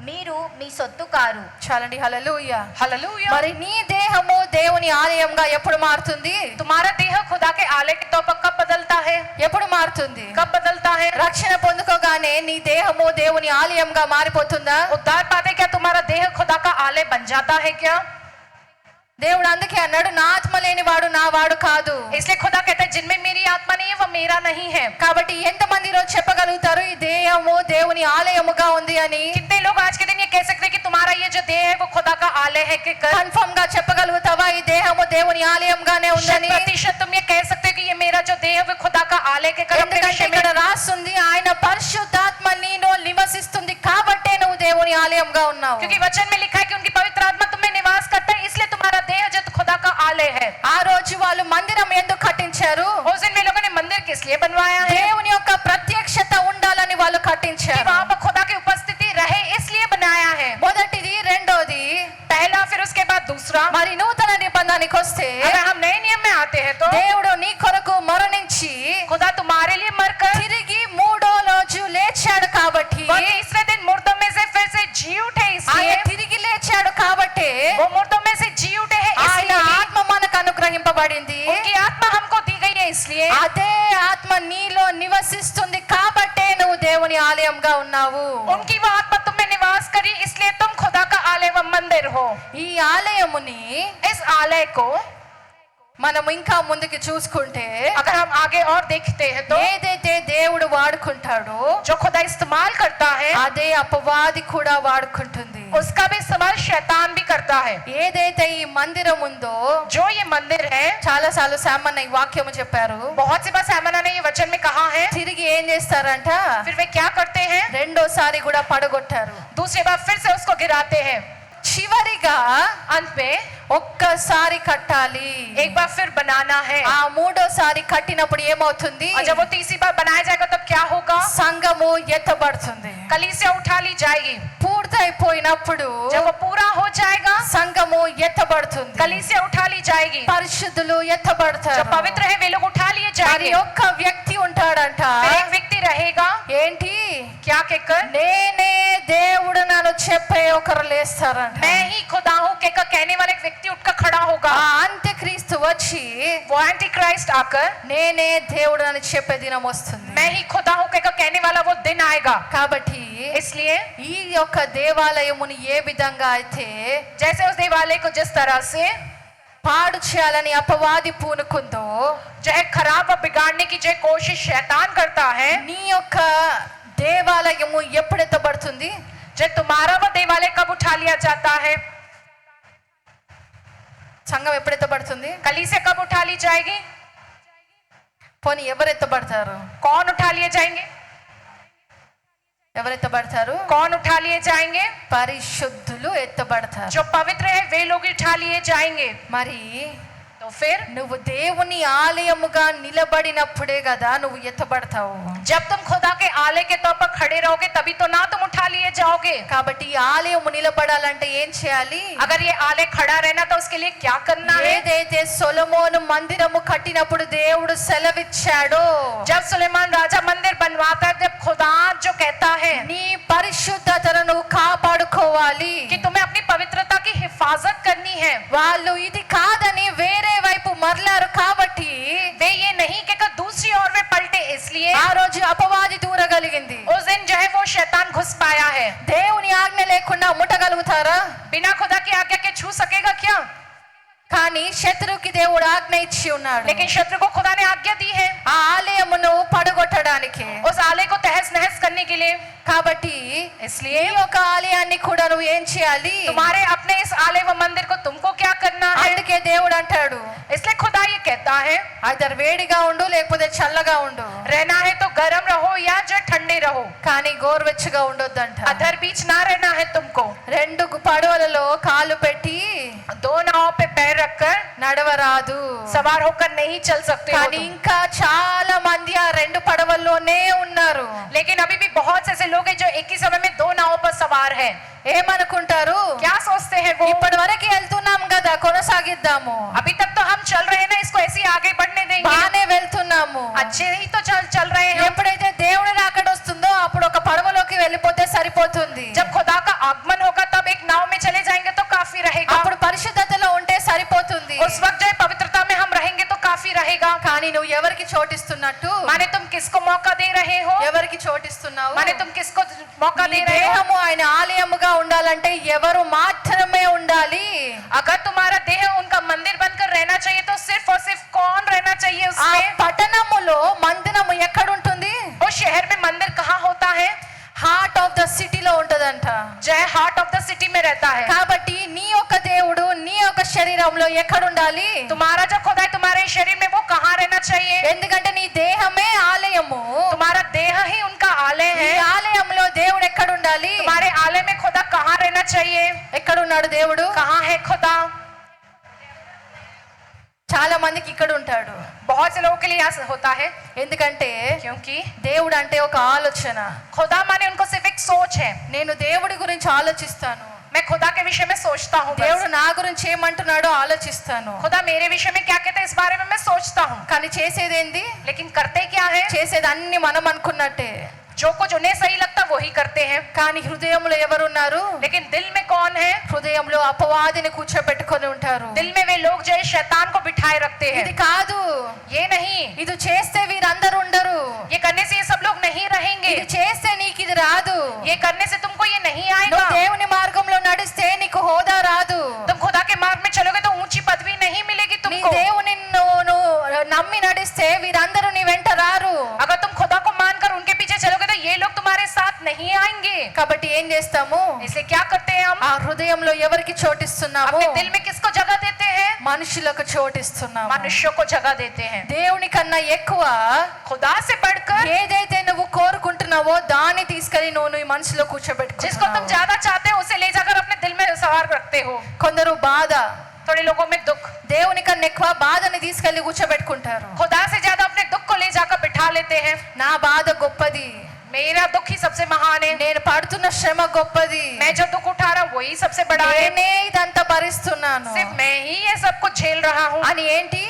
మీరు మీ సొత్తు కారు. చాలండి. హల్లెలూయా. हालेलुया। మరి నీ దేహము దేవుని ఆలయంగా ఎప్పుడు మారుతుంది? तुम्हारा देह खुदा के आलय के तौर पर कब बदलता है? ఎప్పుడు మారుతుంది? कब बदलता है? రక్షణ పొందుకోగానే నీ దేహము దేవుని ఆలయంగా మారిపోతుందా? उद्धार पाते क्या तुम्हारा देह खुदा का आलय बन जाता है क्या? దేవుడు అందుకే అన్నాడు, నా ఆత్మ లేని వాడు నా వాడు కాదు. इसलिए खुदा कहता है जिनमें मेरी आत्मा नहीं है वो मेरा नहीं है। కాబట్టి ఎంతమంది ఈరోజు చెప్పగలుగుతారు ఈ దేహము దేవుని ఆలయముగా ఉంది అని? कितने लोग आज के दिन ये कह सकते हैं कि तुम्हारा ये जो देह है वो खुदा का आलय है कि कर? కన్ఫర్మ్ గా చెప్పగలుగుతావా ఈ దేహము దేవుని ఆలయంగానే ఉందని? 100% तुम ये कह सकते हो कि ये मेरा जो देह है वो खुदा का आलय के कर? अपने ఎందుకంటే विषय में ఇక్కడ రాస్తుంది ఆయన పరిశుద్ధాత్మ నీలో నివసిస్తుంది కాబట్టే నువ్వు దేవుని ఆలయంగా ఉన్నావు. क्योंकि वचन में लिखा है कि उनकी पवित्र आत्मा तुम में निवास करता है इसलिए तुम्हारा देह जो खुदा का आलय है। ఆ రోజు వాళ్ళు మందిరం ఎందుకు కట్టించారు? उस दिन में लोगों ने मंदिर किस लिए बनवाया है? దేవుని యొక్క ప్రత్యక్షత ఉండాలని వాళ్ళు कि కట్టించారు. वहां पर खुदा की उपस्थिति रहे इसलिए बनाया है। మొదటిది, రెండోది. पहला, फिर उसके बाद दूसरा। మరి నూతన నిబంధనకి వస్తే अगर हम नए नियम में आते हैं तो దేవుడు నీ కొరకు మరణించి खुदा तुम्हारे लिए मरकर తిరిగి మూడో రోజు లేచాడు కాబట్టి, वो तीसरे दिन मुर्दों में से फिर से जी उठे ఆయన इसलिए, తిరిగి లేచాడు కాబట్టి वो मुर्दों में से जी उठे हैं ఆయన इसलिए, ఆత్మ మనకు అనుగ్రహింపబడింది. उनकी आत्मा हमको दी गई है इसलिए, అదే ఆత్మ నీలో నివసిస్తుంది కాబట్టే నువ్వు దేవుని ఆలయంగా ఉన్నావు. उनकी वो आत्मा तुम में निवास करी इसलिए तुम खुदा का आलय व मंदिर हो। ఈ ఆలయముని इस आलय को మనం ఇంకా ముందుకి చూసుకుంటే अगर हम आगे और देखते हैं तो ఏదైతే దేవుడు వాడుకుంటాడో जो खुदा इस्तेमाल करता है అదే అపవాది కూడా వాడుకుంటుంది. उसका भी इस्तेमाल शैतान भी करता है। ఏదైతే ఈ మందిరం ఉందో, जो ये मंदिर है, చాలా సార్లు సామన్న ఈ వాక్యము చెప్పారు, बहुत सी बार सैमना ने ये वचन में कहा है, తిరిగి ఏం చేస్తారంట, फिर वे क्या करते हैं? రెండోసారి కూడా పడగొట్టారు. दूसरी बार फिर से उसको गिराते हैं। చివరిగా अंत में ఒక్కసారి కట్టాలి. एक बार फिर बनाना है। ఆ మూడోసారి కట్టినప్పుడు ఏమవుతుంది? और जब वो तीसरी बार बनाया जाएगा तब क्या होगा? సంఘము ఎత్తబడుతుంది. कलीसिया उठा ली जाएगी। పూర్తయిపోయినప్పుడు जब वो पूरा हो जाएगा సంఘము ఎత్తబడుతుంది. कलीसिया उठा ली जाएगी। పరిశుద్ధులు ఎత్తబడతారు. जो पवित्र है वे लोग उठा लिए మరి जाएंगे। ఒక్క వ్యక్తి ఉంటాడంట, फिर एक व्यक्ति रहेगा, ఏంటి, क्या कहकर? నేనే దేవుడు నన్ను చెప్పే ఒకరు లేస్తారంట. मैं ही खुदा हूँ कहकर कहने वाला एक व्यक्ति उठकर खड़ा होगा। ఆ అంత్యక్రీస్తు వచ్చి वो एंटी क्राइस्ट आकर నేనే దేవుడు అని చెప్పే దినం వస్తుంది. मैं ही खुदा हूँ कहकर कहने वाला वो दिन आएगा। కాబట్టి इसलिए ఈ యొక్క దేవాలయముని ఏ విధంగా అయితే जैसे उस देवालय को जिस तरह से పాడు చేయాలని అపవాది పూనుకుందో, जो है खराब और बिगाड़ने की जो कोशिश शैतान करता है, నీ యొక్క దేవాలయము ఎప్పుడెత్తబడుతుంది? जो तुम्हारा वो देवालय कब उठा लिया जाता है? సంఘం ఎప్పుడెత్తబడుతుంది? कलीसिया कब उठा ली जाएगी? పోనీ ఎవరెత్తబడతారు? कौन उठा लिए जाएंगे? ఎవరెత్తబడతారు? कौन उठा लिए जाएंगे? పరిశుద్ధులు ఎత్తబడతారు. जो पवित्र है वे लोग उठा लिए जाएंगे। మరి तो फिर నువ్వు దేవుని ఆలయముగా నిలబడినప్పుడే కదా నువ్వు ఎత్తబడతావు. जब तुम खुदा के आलय के तौर पर खड़े रहोगे तभी तो ना तुम उठा लिए जाओगे। కాబట్టి ఈ ఆలయము నిలబడాలంటే ఏం చేయాలి? अगर ये आलय खड़ा रहना तो उसके लिए क्या करना है? ఏదైతే సొలొమోను మందిరము కట్టినప్పుడు దేవుడు సెలవిచ్చాడో, जब सुलेमान राजा मंदिर बनवाता है, जब खुदा जो कहता है నీ పరిశుద్ధతను నువ్వు కాపాడుకోవాలి, कि तुम्हें अपनी पवित्रता की हिफाजत करनी है, వాళ్ళు ఇది కాదని వేరే వైపు మరలారు కాబట్టి वे ये नहीं कहकर दूसरी ओर वे पलटे इसलिए ఆ రోజు అపవాది దూరగలిగింది. उस दिन जो है वो शैतान घुस पाया है। దేవుని ఆజ్ఞ లేకుండా ముట్టగలుగుతారా? बिना खुदा की आज्ञा के छू सकेगा क्या? కానీ శత్రువుకి దేవుడు ఆజ్ఞ ఇచ్చి ఉన్నాడు. लेकिन शत्रु को खुदा ने आज्ञा दी है ఆ ఆలయమును పడగొట్టడానికి. उस आलय को तहस नहस करने के लिए। కాబట్టి इसलिए ఈ యొక్క ఆలయాన్ని కూడా నువ్వు ఏం చేయాలి? तुम्हारे अपने इस आलय व मंदिर को तुमको क्या करना है? అందుకే దేవుడు అంటాడు, इसलिए खुदा ये कहता है ఐదర్ వేడిగా ఉండు లేకపోతే చల్లగా ఉండు, रहना है तो गर्म रहो या जो ठंडे रहो, కానీ గోరువెచ్చగా ఉండొద్దంట. अधर बीच ना रहना है तुमको। రెండు పడవలలో కాలు పెట్టి दो नाव पे पैर रखकर నడవరాదు. सवार होकर नहीं चल सकते हो కానీ तुम। ఇంకా చాలా మంది ఆ రెండు పడవల్లోనే ఉన్నారు. लेकिन अभी भी बहुत से ऐसे लोग हैं जो एक ही समय में दो नावों पर सवार हैं। ఏమనుకుంటారు? क्या सोचते हैं वो? ఇప్పటి వరకు వెళ్తున్నాం కదా, కొనసాగిద్దాము. अभी तक तो हम चल रहे हैं ना, इसको ऐसे ही आगे बढ़ने देंगे। బానే వెళ్తున్నాము. अच्छे ही तो चल रहे हैं। ఎప్పుడైతే దేవుడు రాకడ వస్తుందో అప్పుడు ఒక పడవలోకి వెళ్ళిపోతే సరిపోతుంది. जब खुदा का आगमन होगा तब एक नाव में चले जाएंगे तो काफी रहेगा। అప్పుడు పరిశుద్ధతలో ఉంటే సరిపోతుంది. उस वक्त जो है पवित्रता में हम रहेंगे तो काफी रहेगा। కానీ నువ్వు ఎవరికి చోటిస్తున్నట్టు, माने तुम किसको मौका दे रहे हो, ఎవరికి చోటిస్తున్నావు? माने तुम किसको मौका నీ दे रहे हो। దేహము ఆయన ఆలయముగా ఉండాలంటే ఎవరు మాత్రమే ఉండాలి? अगर तुम्हारा देह उनका मंदिर बनकर रहना चाहिए तो सिर्फ और सिर्फ कौन रहना चाहिए ఆ उसमें? పట్టణములో మందిరము ఎక్కడ ఉంటుంది? उस शहर में मंदिर कहाँ होता है? హార్ట్ ఆఫ్ ద సిటీలో ఉంటదంట. जय हार्ट ऑफ द सिटी में रहता है। కాబట్టి నీ యొక్క దేవుడు నీ యొక్క శరీరంలో ఎక్కడ ఉండాలి? तुम्हारा जो खुदा है तुम्हारे शरीर में वो कहाँ रहना चाहिए? ఎందుకంటే నీ దేహమే ఆలయము. तुम्हारा देह ही उनका आलय ఈ है। ఆలయంలో దేవుడు ఎక్కడ ఉండాలి? तुम्हारे आलय में खुदा कहाँ रहना चाहिए? ఎక్కడ ఉన్నాడు దేవుడు? कहाँ है खुदा? చాలా మందికి ఇక్కడ ఉంటాడు. बहुत से लोगों के लिए ऐसा होता है ఎందుకంటే क्योंकि దేవుడు అంటే ఒక ఆలోచన. खुदा माने उनको सिर्फ एक सोच है। నేను దేవుడి గురించి ఆలోచిస్తాను, मैं खुदा के विषय में सोचता हूँ। దేవుడు నా గురించి ఏమంటున్నాడో ఆలోచిస్తాను. खुदा मेरे विषय में क्या कहता है इस बारे में मैं सोचता हूँ। కానీ చేసేదేంది? लेकिन करते क्या है? చేసేది అన్ని మనం అనుకున్నట్టే. जो कुछ उन्हें सही लगता वही करते हैं। కానీ హృదయంలో ఎవరున్నారు? लेकिन दिल में कौन है? హృదయంలో అపవాదిని కూర్చోబెట్టుకొని ఉంటారు. दिल में वे लोग जो है शैतान को बिठाए रखते हैं। ఇది కాదు, ये नहीं, ఇది చేస్తే వీరందరూ ఉండరు. ये करने से ये सब लोग नहीं रहेंगे। ఇది చేస్తే నీకు ఇది రాదు. ये करने से तुमको ये नहीं आएगा। నువ్వు దేవుని మార్గంలో నడిస్తే నీకు హోదా రాదు. तुम खुदा के मार्ग में चलोगे तो ऊंची पदवी नहीं मिलेगी నీ तुमको। దేవుని నువ్వు నమ్మి నడిస్తే వీరందరూ నీ వెంట రారు. अगर तुम खुदा को मानकर उनके पीछे चलोगे तो ये लोग तुम्हारे साथ नहीं आएंगे। కాబట్టి ఏం చేస్తాము? इसलिए क्या करते हैं हम? ఆ హృదయంలో ఎవరికి చోటిస్తున్నాము? अपने दिल में किसको जगह देते हैं? మనుషులకు చోటిస్తున్నాము. मनुष्यों को जगह देते हैं। దేవుని కన్నా ఎక్కువ खुदा से बढ़कर ఏదైతే నువ్వు కోరుకుంటున్నావో దాన్ని తీసుకెళ్లి నువ్వు నీ మనసులో जिसको तुम కూర్చోబెట్టుకుంటున్నావు. ज्यादा चाहते हो उसे ले जाकर अपने दिल में सवार रखते हो। కొందరు బాధ, थोड़े लोगों में दुख, దేవుని కన్నా ఎక్కువ బాధని తీసుకెళ్లి కూర్చోబెట్టుకుంటారు. खुदा से ज्यादा अपने दुख को ले जाकर बिठा लेते हैं। నా బాధ గొప్పది, मेरा दुख ही सबसे महान है। నేను పడుతున్న శ్రమ గొప్పది, मैं जो दुख उठा रहा हूँ वही सबसे बड़ा है। నేనే ఇదంతా భరిస్తున్నాను सिर्फ मैं ही ये सब कुछ झेल रहा हूँ అని ఏంటి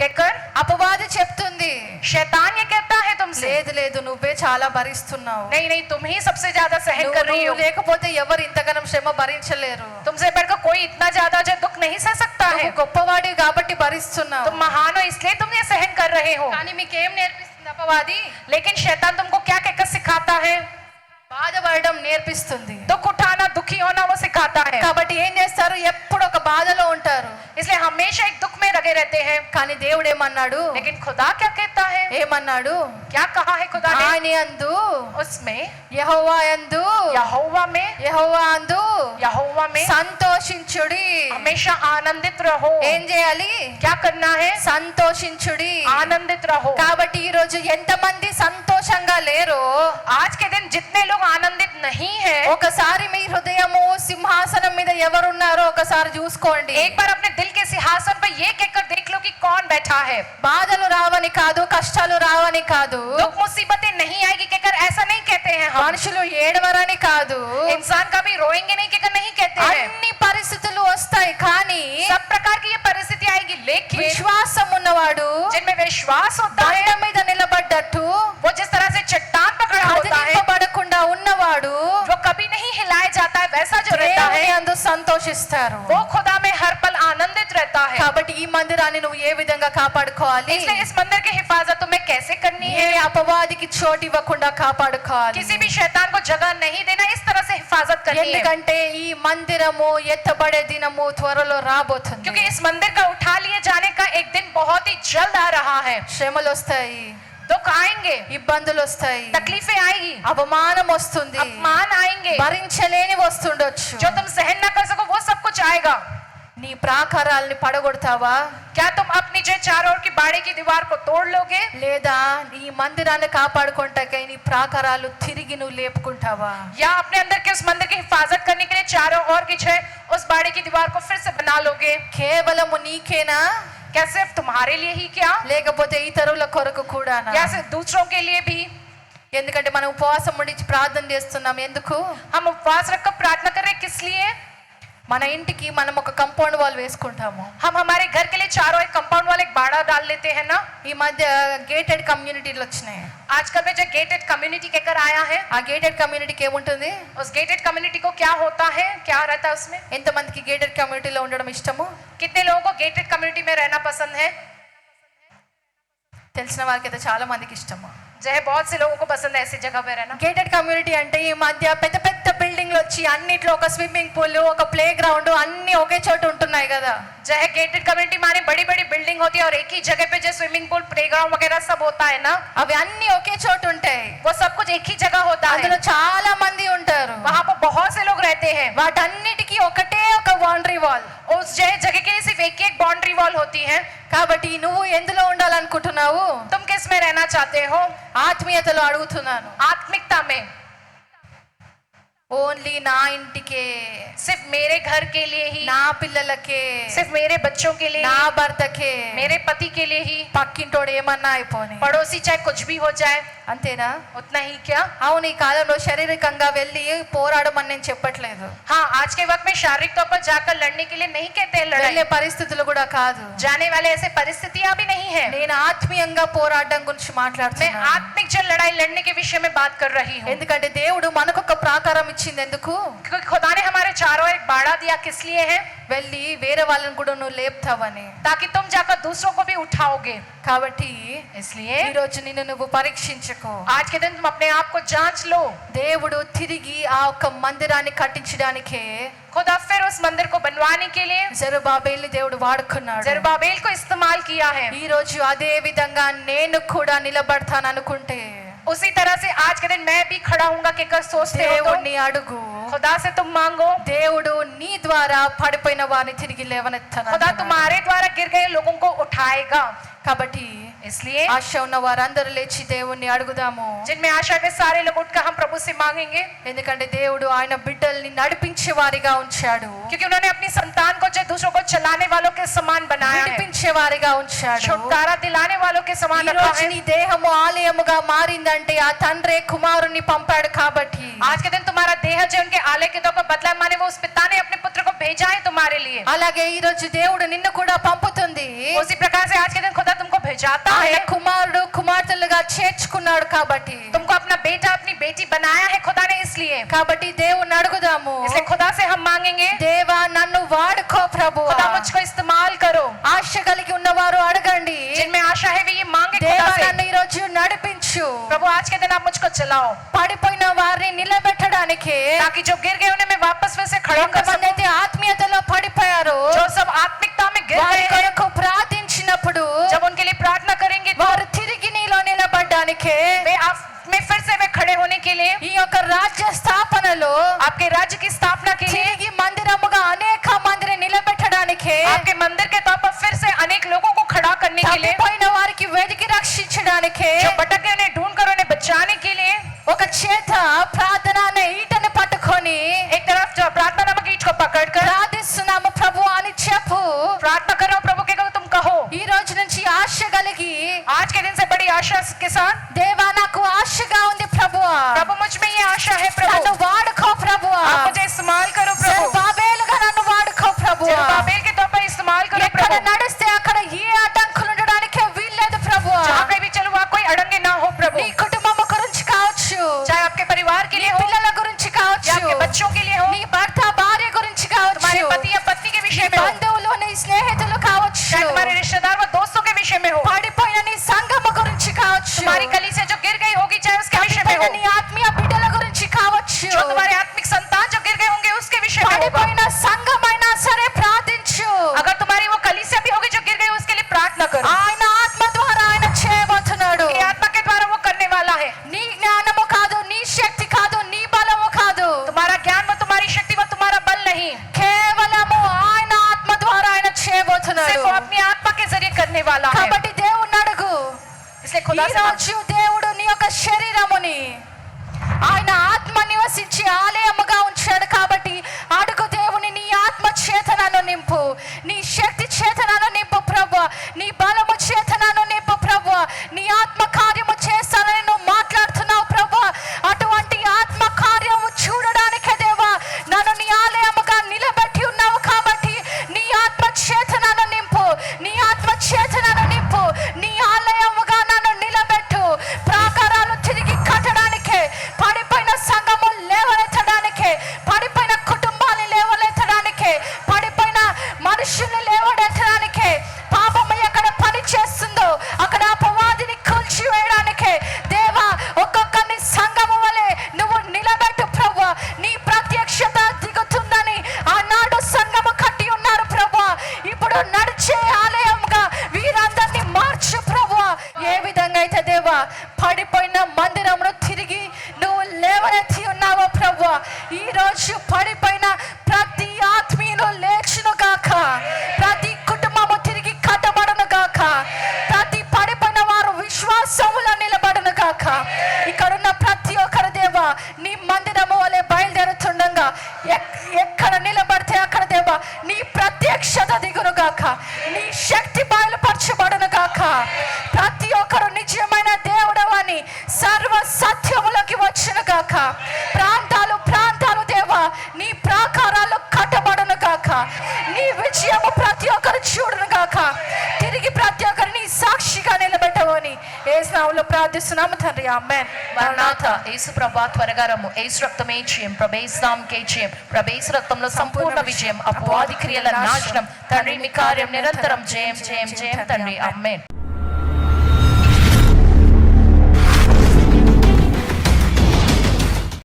कहकर అపవాది చెప్తుంది. शैतान ये कहता है तुमसे, లేదు లేదు, నువ్వే చాలా భరిస్తున్నావు. नहीं नहीं तुम ही सबसे ज्यादा सहन कर रही हो। నువ్వు లేకపోతే ఎవరు ఇంతగానం శ్రమ భరించలేరు. तुमसे बढ़कर कोई इतना ज्यादा जो दुख नहीं सह सकता है। నువ్వు గొప్పవాడి కాబట్టి భరిస్తున్నావు. तुम महान हो इसलिए तुम ये सहन कर रहे हो। కానీ మీకేం నేర్పిస్తుంది అపవాది? लेकिन शैतान तुमको क्या कहकर सिखाता है? బాధపడడం నేర్పిస్తుంది. दुख उठाना, दुखी होना वो सिखाता है। కాబట్టి ఏం చేస్తారు? ఎప్పుడు ఒక బాధలో ఉంటారు. इसलिए हमेशा एक दुख में लगे रहते हैं। కానీ దేవుడు ఏమన్నాడు? लेकिन खुदा क्या कहता है? ఏమన్నాడు? क्या कहा है खुदा ने? ఆయన యందు, उसमें యెహోవా యందు, यहोवा में, యెహోవా యందు यहोवा में సంతోషించుడి. हमेशा आनंदित रहो। ఏం చేయాలి? क्या करना है? సంతోషించుడి. आनंदित रहो। కాబట్టి ఈ రోజు ఎంతమంది సంతోషంగా లేరో, आज के दिन जितने लोग आनंदित नहीं है, ఒకసారి మీ హృదయము సింహాసనం మీద ఎవరున్నారో ఒకసారి చూసుకోండి. एक बार अपने दिल के सिंहासन पर ये कहकर देख लो कि कौन बैठा है। బాధలు రావని కాదు, కష్టాలు రావని కాదు, दुख मुसीबतें नहीं आएगी कहकर ऐसा नहीं कहते हैं हम। మనుషులు ఏడవరని కాదు, इंसान कभी रोएंगे नहीं कहकर नहीं कहते हैं। అన్ని పరిస్థితులు వస్తాయి. కానీ सब प्रकार की ये परिस्थिति आएगी, लेकिन విశ్వాసం ఉన్నవాడు जिनमें विश्वास होता బండ है, మీద నిలబడ్డట్టు वो जिस तरह से चट्टान पकड़ा होता है, కదిలింపబడకుండా ఉన్నవాడు जो कभी नहीं हिलाया जाता है, वैसा जो रहता దేవుని है యందు సంతోషిస్తారు. वो खुदा में हर पल आनंदित रहता है। కాబట్టి ఈ మందిరాన్ని నువ్వు ఏ విధంగా కాపాడుకోవాలి? इसलिए इस मंदिर की हिफाजत तुम्हें कैसे करनी ఏ है? అపవాదికి చోటు ఇవ్వకుండా కాపాడుకోవాలి. किसी भी शैतान को जगह नहीं देना, इस तरह से हिफाजत करनी है। ఎందుకంటే ఈ మందిరము ఎత్తబడే దినము త్వరలో రాబోతుంది. क्योंकि इस मंदिर का उठा लिए जाने का एक दिन बहुत ही जल्द आ रहा है। శ్రమలు వస్తాయి, दुख आएंगे, ఇబ్బందులు వస్తాయి, तकलीफें आएगी, అవమానం వస్తుంది, अपमान आएंगे, భరించలేని వస్తుండొచ్చు. जो तुम सहन न कर सको वो सब कुछ आएगा। నీ ప్రాకారాల్ని పడగొడతావా? क्या तुम अपनी जो चारों ओर की बाड़े की दीवार को तोड़ लोगे? లేదా ఈ మందిరాన్ని కాపాడుకుంటాకై నీ ప్రాకారాలు తిరిగి నువ్వు లేపుకుంటావా? या अपने अंदर के उस मंदिर की हिफाजत करने के लिए चारों ओर की जो है उस बाड़े की दीवार को फिर से बना लोगे? కేవలము నీకేనా? क्या सिर्फ तुम्हारे लिए ही क्या, లేకపోతే ఇతరుల కొరకు కూడానా? या सिर्फ दूसरों के लिए भी? ఎందుకంటే మనం ఉపవాసం ఉండి ప్రార్థన చేస్తున్నాం. ఎందుకు? हम उपवास रखकर प्रार्थना कर रहे हैं, किस लिए? మన ఇంటికి మనం ఒక కంపౌండ్ వాల్ వేసుకుంటాము. हम हमारे घर के लिए चारों एक कंपाउंड वाले एक बाड़ा डाल लेते हैं ना। ఈ మధ్య గేటెడ్ కమ్యూనిటీలు వచ్చినాయి. आजकल में जो गेटेड कम्युनिटी कहकर आया है, ఆ గేటెడ్ కమ్యూనిటీకి ఏముంటుంది? उस गेटेड कम्युनिटी को क्या होता है, क्या रहता है उसमें? ఎంతమందికి గేటెడ్ కమ్యూనిటీలో ఉండడం ఇష్టము? कितने लोगों को गेटेड कम्युनिटी में रहना पसंद है? తెలిసిన వారికి అయితే చాలా మందికి ఇష్టము. जो है बहुत से लोगों को पसंद है ऐसी जगह पे रहना. గేటెడ్ కమ్యూనిటీ అంటే ఈ మధ్య పెద్ద పెద్ద బిల్డింగ్లు వచ్చి అన్నిట్లో ఒక స్విమ్మింగ్ పూల్, ఒక ప్లే గ్రౌండ్ అన్ని ఒకే చోట ఉంటున్నాయి కదా. जो है गेटेड कम्युनिटी माने बड़ी बड़ी बिल्डिंग होती है और एक ही जगह पे जो स्विमिंग पूल, प्लेग्राउंड वगैरह सब होता है ना, అవి అన్ని ఒకే చోట ఉంటాయి. वो सब कुछ एक ही जगह होता है. అందులో చాలా మంది ఉంటారు. वहाँ पर बहुत से लोग रहते हैं. వాటన్నిటికీ ఒకటే ఒక బౌండరీ వాల్. उस जगह के लिए सिर्फ एक एक बाउंड्री वॉल होती है. కాబట్టి నువ్వు ఎందులో ఉండాలనుకుంటున్నావు? तुम किस में रहना चाहते हो? ఆత్మీయతలో అడుగుతున్నాను. आत्मिकता में. ఓన్లీ నా ఇంటికే, सिर्फ मेरे घर के लिए ही, నా పిల్లలకే, सिर्फ मेरे बच्चों के लिए, నా భర్తకే, मेरे पति के लिए ही, పక్కింటోడు ఏమన్నా అయిపోని, पड़ोसी चाहे कुछ भी हो जाए. అంతేనా? उतना ही क्या? అవును, ఈ కాలంలో శారీరకంగా వెళ్ళి పోరాడమని నేను చెప్పట్లేదు. हाँ, आज के वक्त में शारीरिक तौर पर जाकर लड़ने के लिए नहीं कहते हैं लड़ाई. వెళ్ళే పరిస్థితులు కూడా కాదు. जाने वाले ऐसे परिस्थितियां भी नहीं है. నేను ఆత్మీయంగా పోరాడడం గురించి मैं మాట్లాడుతున్నాను. आत्मिक जन लड़ाई लड़ने के विषय में बात कर रही हूँ. ఎందుకంటే దేవుడు మనకొక ప్రాకారం ఇచ్చింది. ఎందుకు? क्योंकि खुदा ने हमारे चारों एक बाड़ा दिया. किस लिए है? వెళ్ళి వేరే వాళ్ళని కూడా నువ్వు లేపుతావని. ताकि तुम जाकर दूसरों को भी उठाओगे. కాబట్టి इसलिए ఈ రోజు నిన్ను నువ్వు పరీక్షించుకో. आज के दिन तुम अपने आप को जांच लो. దేవుడు తిరిగి ఆ ఒక్క మందిరాన్ని కట్టించడానికే खुदा फिर उस मंदिर को बनवाने के लिए జెరుబాబేలుని దేవుడు వాడుకున్నాడు. जरुब्बाबेल को इस्तेमाल किया है. ఈ రోజు అదే విధంగా నేను కూడా నిలబడతాను అనుకుంటే उसी तरह से आज के दिन मैं भी खड़ा हूँगा कि अगर सोचते हो तो దేవుణ్ణి అడుగు. खुदा से तुम मांगो. దేవుడు నీ ద్వారా పడిపోయిన వారిని తిరిగి లేవనెత్తాను. खुदा तुम्हारे द्वारा गिर गए लोगों को उठाएगा. కాబట్టి इसलिए ఆశ ఉన్న వారందరూ లేచి దేవుణ్ణి అడుగుదాము. जिनमें आशा के सारे लोग उठकर हम प्रभु से मांगेंगे. ఎందుకంటే దేవుడు ఆయన బిడ్డల్ని నడిపించే వారిగా ఉంచాడు. क्योंकि उन्होंने अपनी संतान को जो दूसरों को चलाने वालों के समान बनाया है, నడిపించే వారిగా ఉంచాడు. छुटकारा दिलाने वालों के समान ఈ रखा రోజు है. నీ దేహము ఆలయముగా మారిందంటే ఆ తండ్రే కుమారుని పంపాడు. కాబట్టి आज के दिन तुम्हारा देह जो उनके आलय के तौर पर बदला माने वो उस पिता ने अपने पुत्र को भेजा है तुम्हारे लिए. అలాగే ఈ రోజు దేవుడు నిన్ను కూడా పంపుతుంది. उसी प्रकार से आज के दिन खुदा तुमको भेजाता ఆయన है. కుమారుడు కుమార్తెలుగా చేర్చుకున్నాడు. కాబట్టి तुमको अपना बेटा अपनी बेटी बनाया है खुदा ने. इसलिए కాబట్టి దేవుణ్ణి అడుగుదాము. इसलिए खुदा से हम मांगेंगे, దేవా నన్ను వాడుకో ప్రభువా. खुदा मुझको इस्तेमाल करो. ఆశ కలిగి ఉన్నవారు అడగండి. जिनमें आशा है वे ये मांगे దేవా खुदा से. నన్ను ఈ రోజు నడిపించు. प्रभु आज के दिन आप मुझको चलाओ పడిపోయిన వారిని నిలబెట్టడానికి ताकि जो गिर गए उन्हें मैं वापस फिर से खड़ा कर ఎంతమంది सकूं. అయితే ఆత్మీయతలో పడిపోయారో जो सब आत्मिकता में गिर వారి गए हैं, కొరకు ప్రార్థించినప్పుడు जब उनके लिए प्रार्थना करेंगे तो వారు తిరిగి నీలో నిలబడ్డానికే वे आप में फिर से वे खड़े होने के लिए, ఈ యొక్క రాజ్య స్థాపనలో आपके राज्य की स्थापना के लिए, తిరిగి మందిరముగా అనేక మందిని నిలబెట్టడానికే आपके मंदिर के तौर पर फिर से अनेक लोगों को खड़ा करने के लिए, తప్పిపోయిన వారికి వెతికి రక్షించడానికే जो भटक गए उन्हें ढूंढ कर उन्हें बचाने के लिए, ఒక చేత ప్రార్థన అనే ఈటని పట్టుకొని एक तरफ जो प्रार्थना नामक ईंट को पकड़कर ప్రార్థిస్తున్నాము ప్రభు అని చెప్పు. प्रार्थना करो प्रभु के तुम कहो. ఈ రోజు నుంచి ఆశ కలిగి आज के दिन से बड़ी आशा के साथ, దేవా నాకు ఆశగా ఉంది ప్రభువా, प्रभु मुझ में ये आशा है నన్ను प्रभु, వాడుకో ప్రభువా, आप मुझे इस्तेमाल करो प्रभु. జెరుబాబేలుగా నన్ను వాడుకో ప్రభువా. जरुब्बाबेल के तौर पर इस्तेमाल करो ఎక్కడ प्रभु. నడిస్తే అక్కడ ఏ అడ్డంకులు ఉండడానికే వీల్లేదు ప్రభువా. जहाँ कहीं भी चलो वहाँ कोई अड़ंगे ना हो प्रभु. నీ కుటుంబం గురించి కావచ్చు, चाहे आपके परिवार के నీ लिए हो పిల్లల గురించి या కావచ్చు, आपके बच्चों के लिए हो, నీ భర్త భార్య గురించి కావచ్చు, तुम्हारे पति या पत्नी के నీ विषय में हो, బంధువులు నీ స్నేహితులు కావచ్చు, चाहे तुम्हारे रिश्तेदार व दोस्तों के विषय में हो, పడిపోయిన నీ సంఘము గురించి కావచ్చు, तुम्हारी कली से जो गिर गई होगी चाहे उसके विषय में हो, పడిపోయిన నీ ఆత్మీయ బిడ్డల గురించి కావచ్చు, जो तुम्हारे आत्मिक संतान जो गिर गए होंगे उसके विषय में होगा. పడిపోయిన సంఘమైనా సరే ప్రార్థించు. अगर तुम्हारी वो कलीसिया भी होगी जो गिर गई उसके लिए प्रार्थना करो. ఆయన ఆత్మ ద్వారా ఆయన చేయబోతున్నాడు. ये आत्मा के द्वारा वो करने वाला है. నీ జ్ఞానము కాదు, నీ శక్తి కాదు, నీ బలము కాదు, तुम्हारा ज्ञान व तुम्हारी शक्ति व तुम्हारा बल नहीं, కేవలము ఆయన ఆత్మ ద్వారా ఆయన सिर्फ చేయబోతున్నాడు. वो अपनी आत्मा के जरिए करने वाला है. కాబట్టి దేవుణ్ణి అడుగు. इसलिए ఈ खुदा से मांगो. రోజు దేవుడు నీ యొక్క శరీరముని ఆయన ఆత్మ నివసించి ఆలయముగా ఉంచాడు. కాబట్టి అడుగు దేవుని, నీ ఆత్మ చేత నన్ను నింపు, నీ శక్తి చేత నన్ను నింపు ప్రభువా, నీ బలము చేత నన్ను నింపు ప్రభువా, నీ ఆత్మ కార్యము చేస్తానని నువ్వు మాట్లాడుతున్నావు ప్రభువా. అటువంటి ఆత్మ కార్యము చూడడానికే దేవా నన్ను నీ ఆలయముగా నిలబెట్టి ఉన్నావు. కాబట్టి నీ ఆత్మ చేత నన్ను నింపు, నీ ఆత్మ చేత నన్ను నింపు, నీ ఆలయముగా నన్ను నిలబెట్టు. ప్రాకారాలు తిరిగి కట్టడానికే, పడిపోయిన సంఘము లేవనెత్తడానికే, పడిపోయిన కుటుంబాన్ని లేవనెత్తడానికే, పడిపోయిన మనుషుల్ని లేవనెత్తడానికే, పాపము ఎక్కడ పని యేసు నామములో ప్రార్థిస్తున్నాము తండ్రి ఆమేన్. మరణాథ యేసు ప్రభా త్వరగా రమ్ము. యేసు రక్తమే జయం, ప్రభేసు నామకే జయం, ప్రభేసు రక్తంలో సంపూర్ణ విజయం, అపవాది క్రియల నాశనం. తండ్రి మీ కార్యం నిరంతరం జయం జయం జయం తండ్రి ఆమేన్.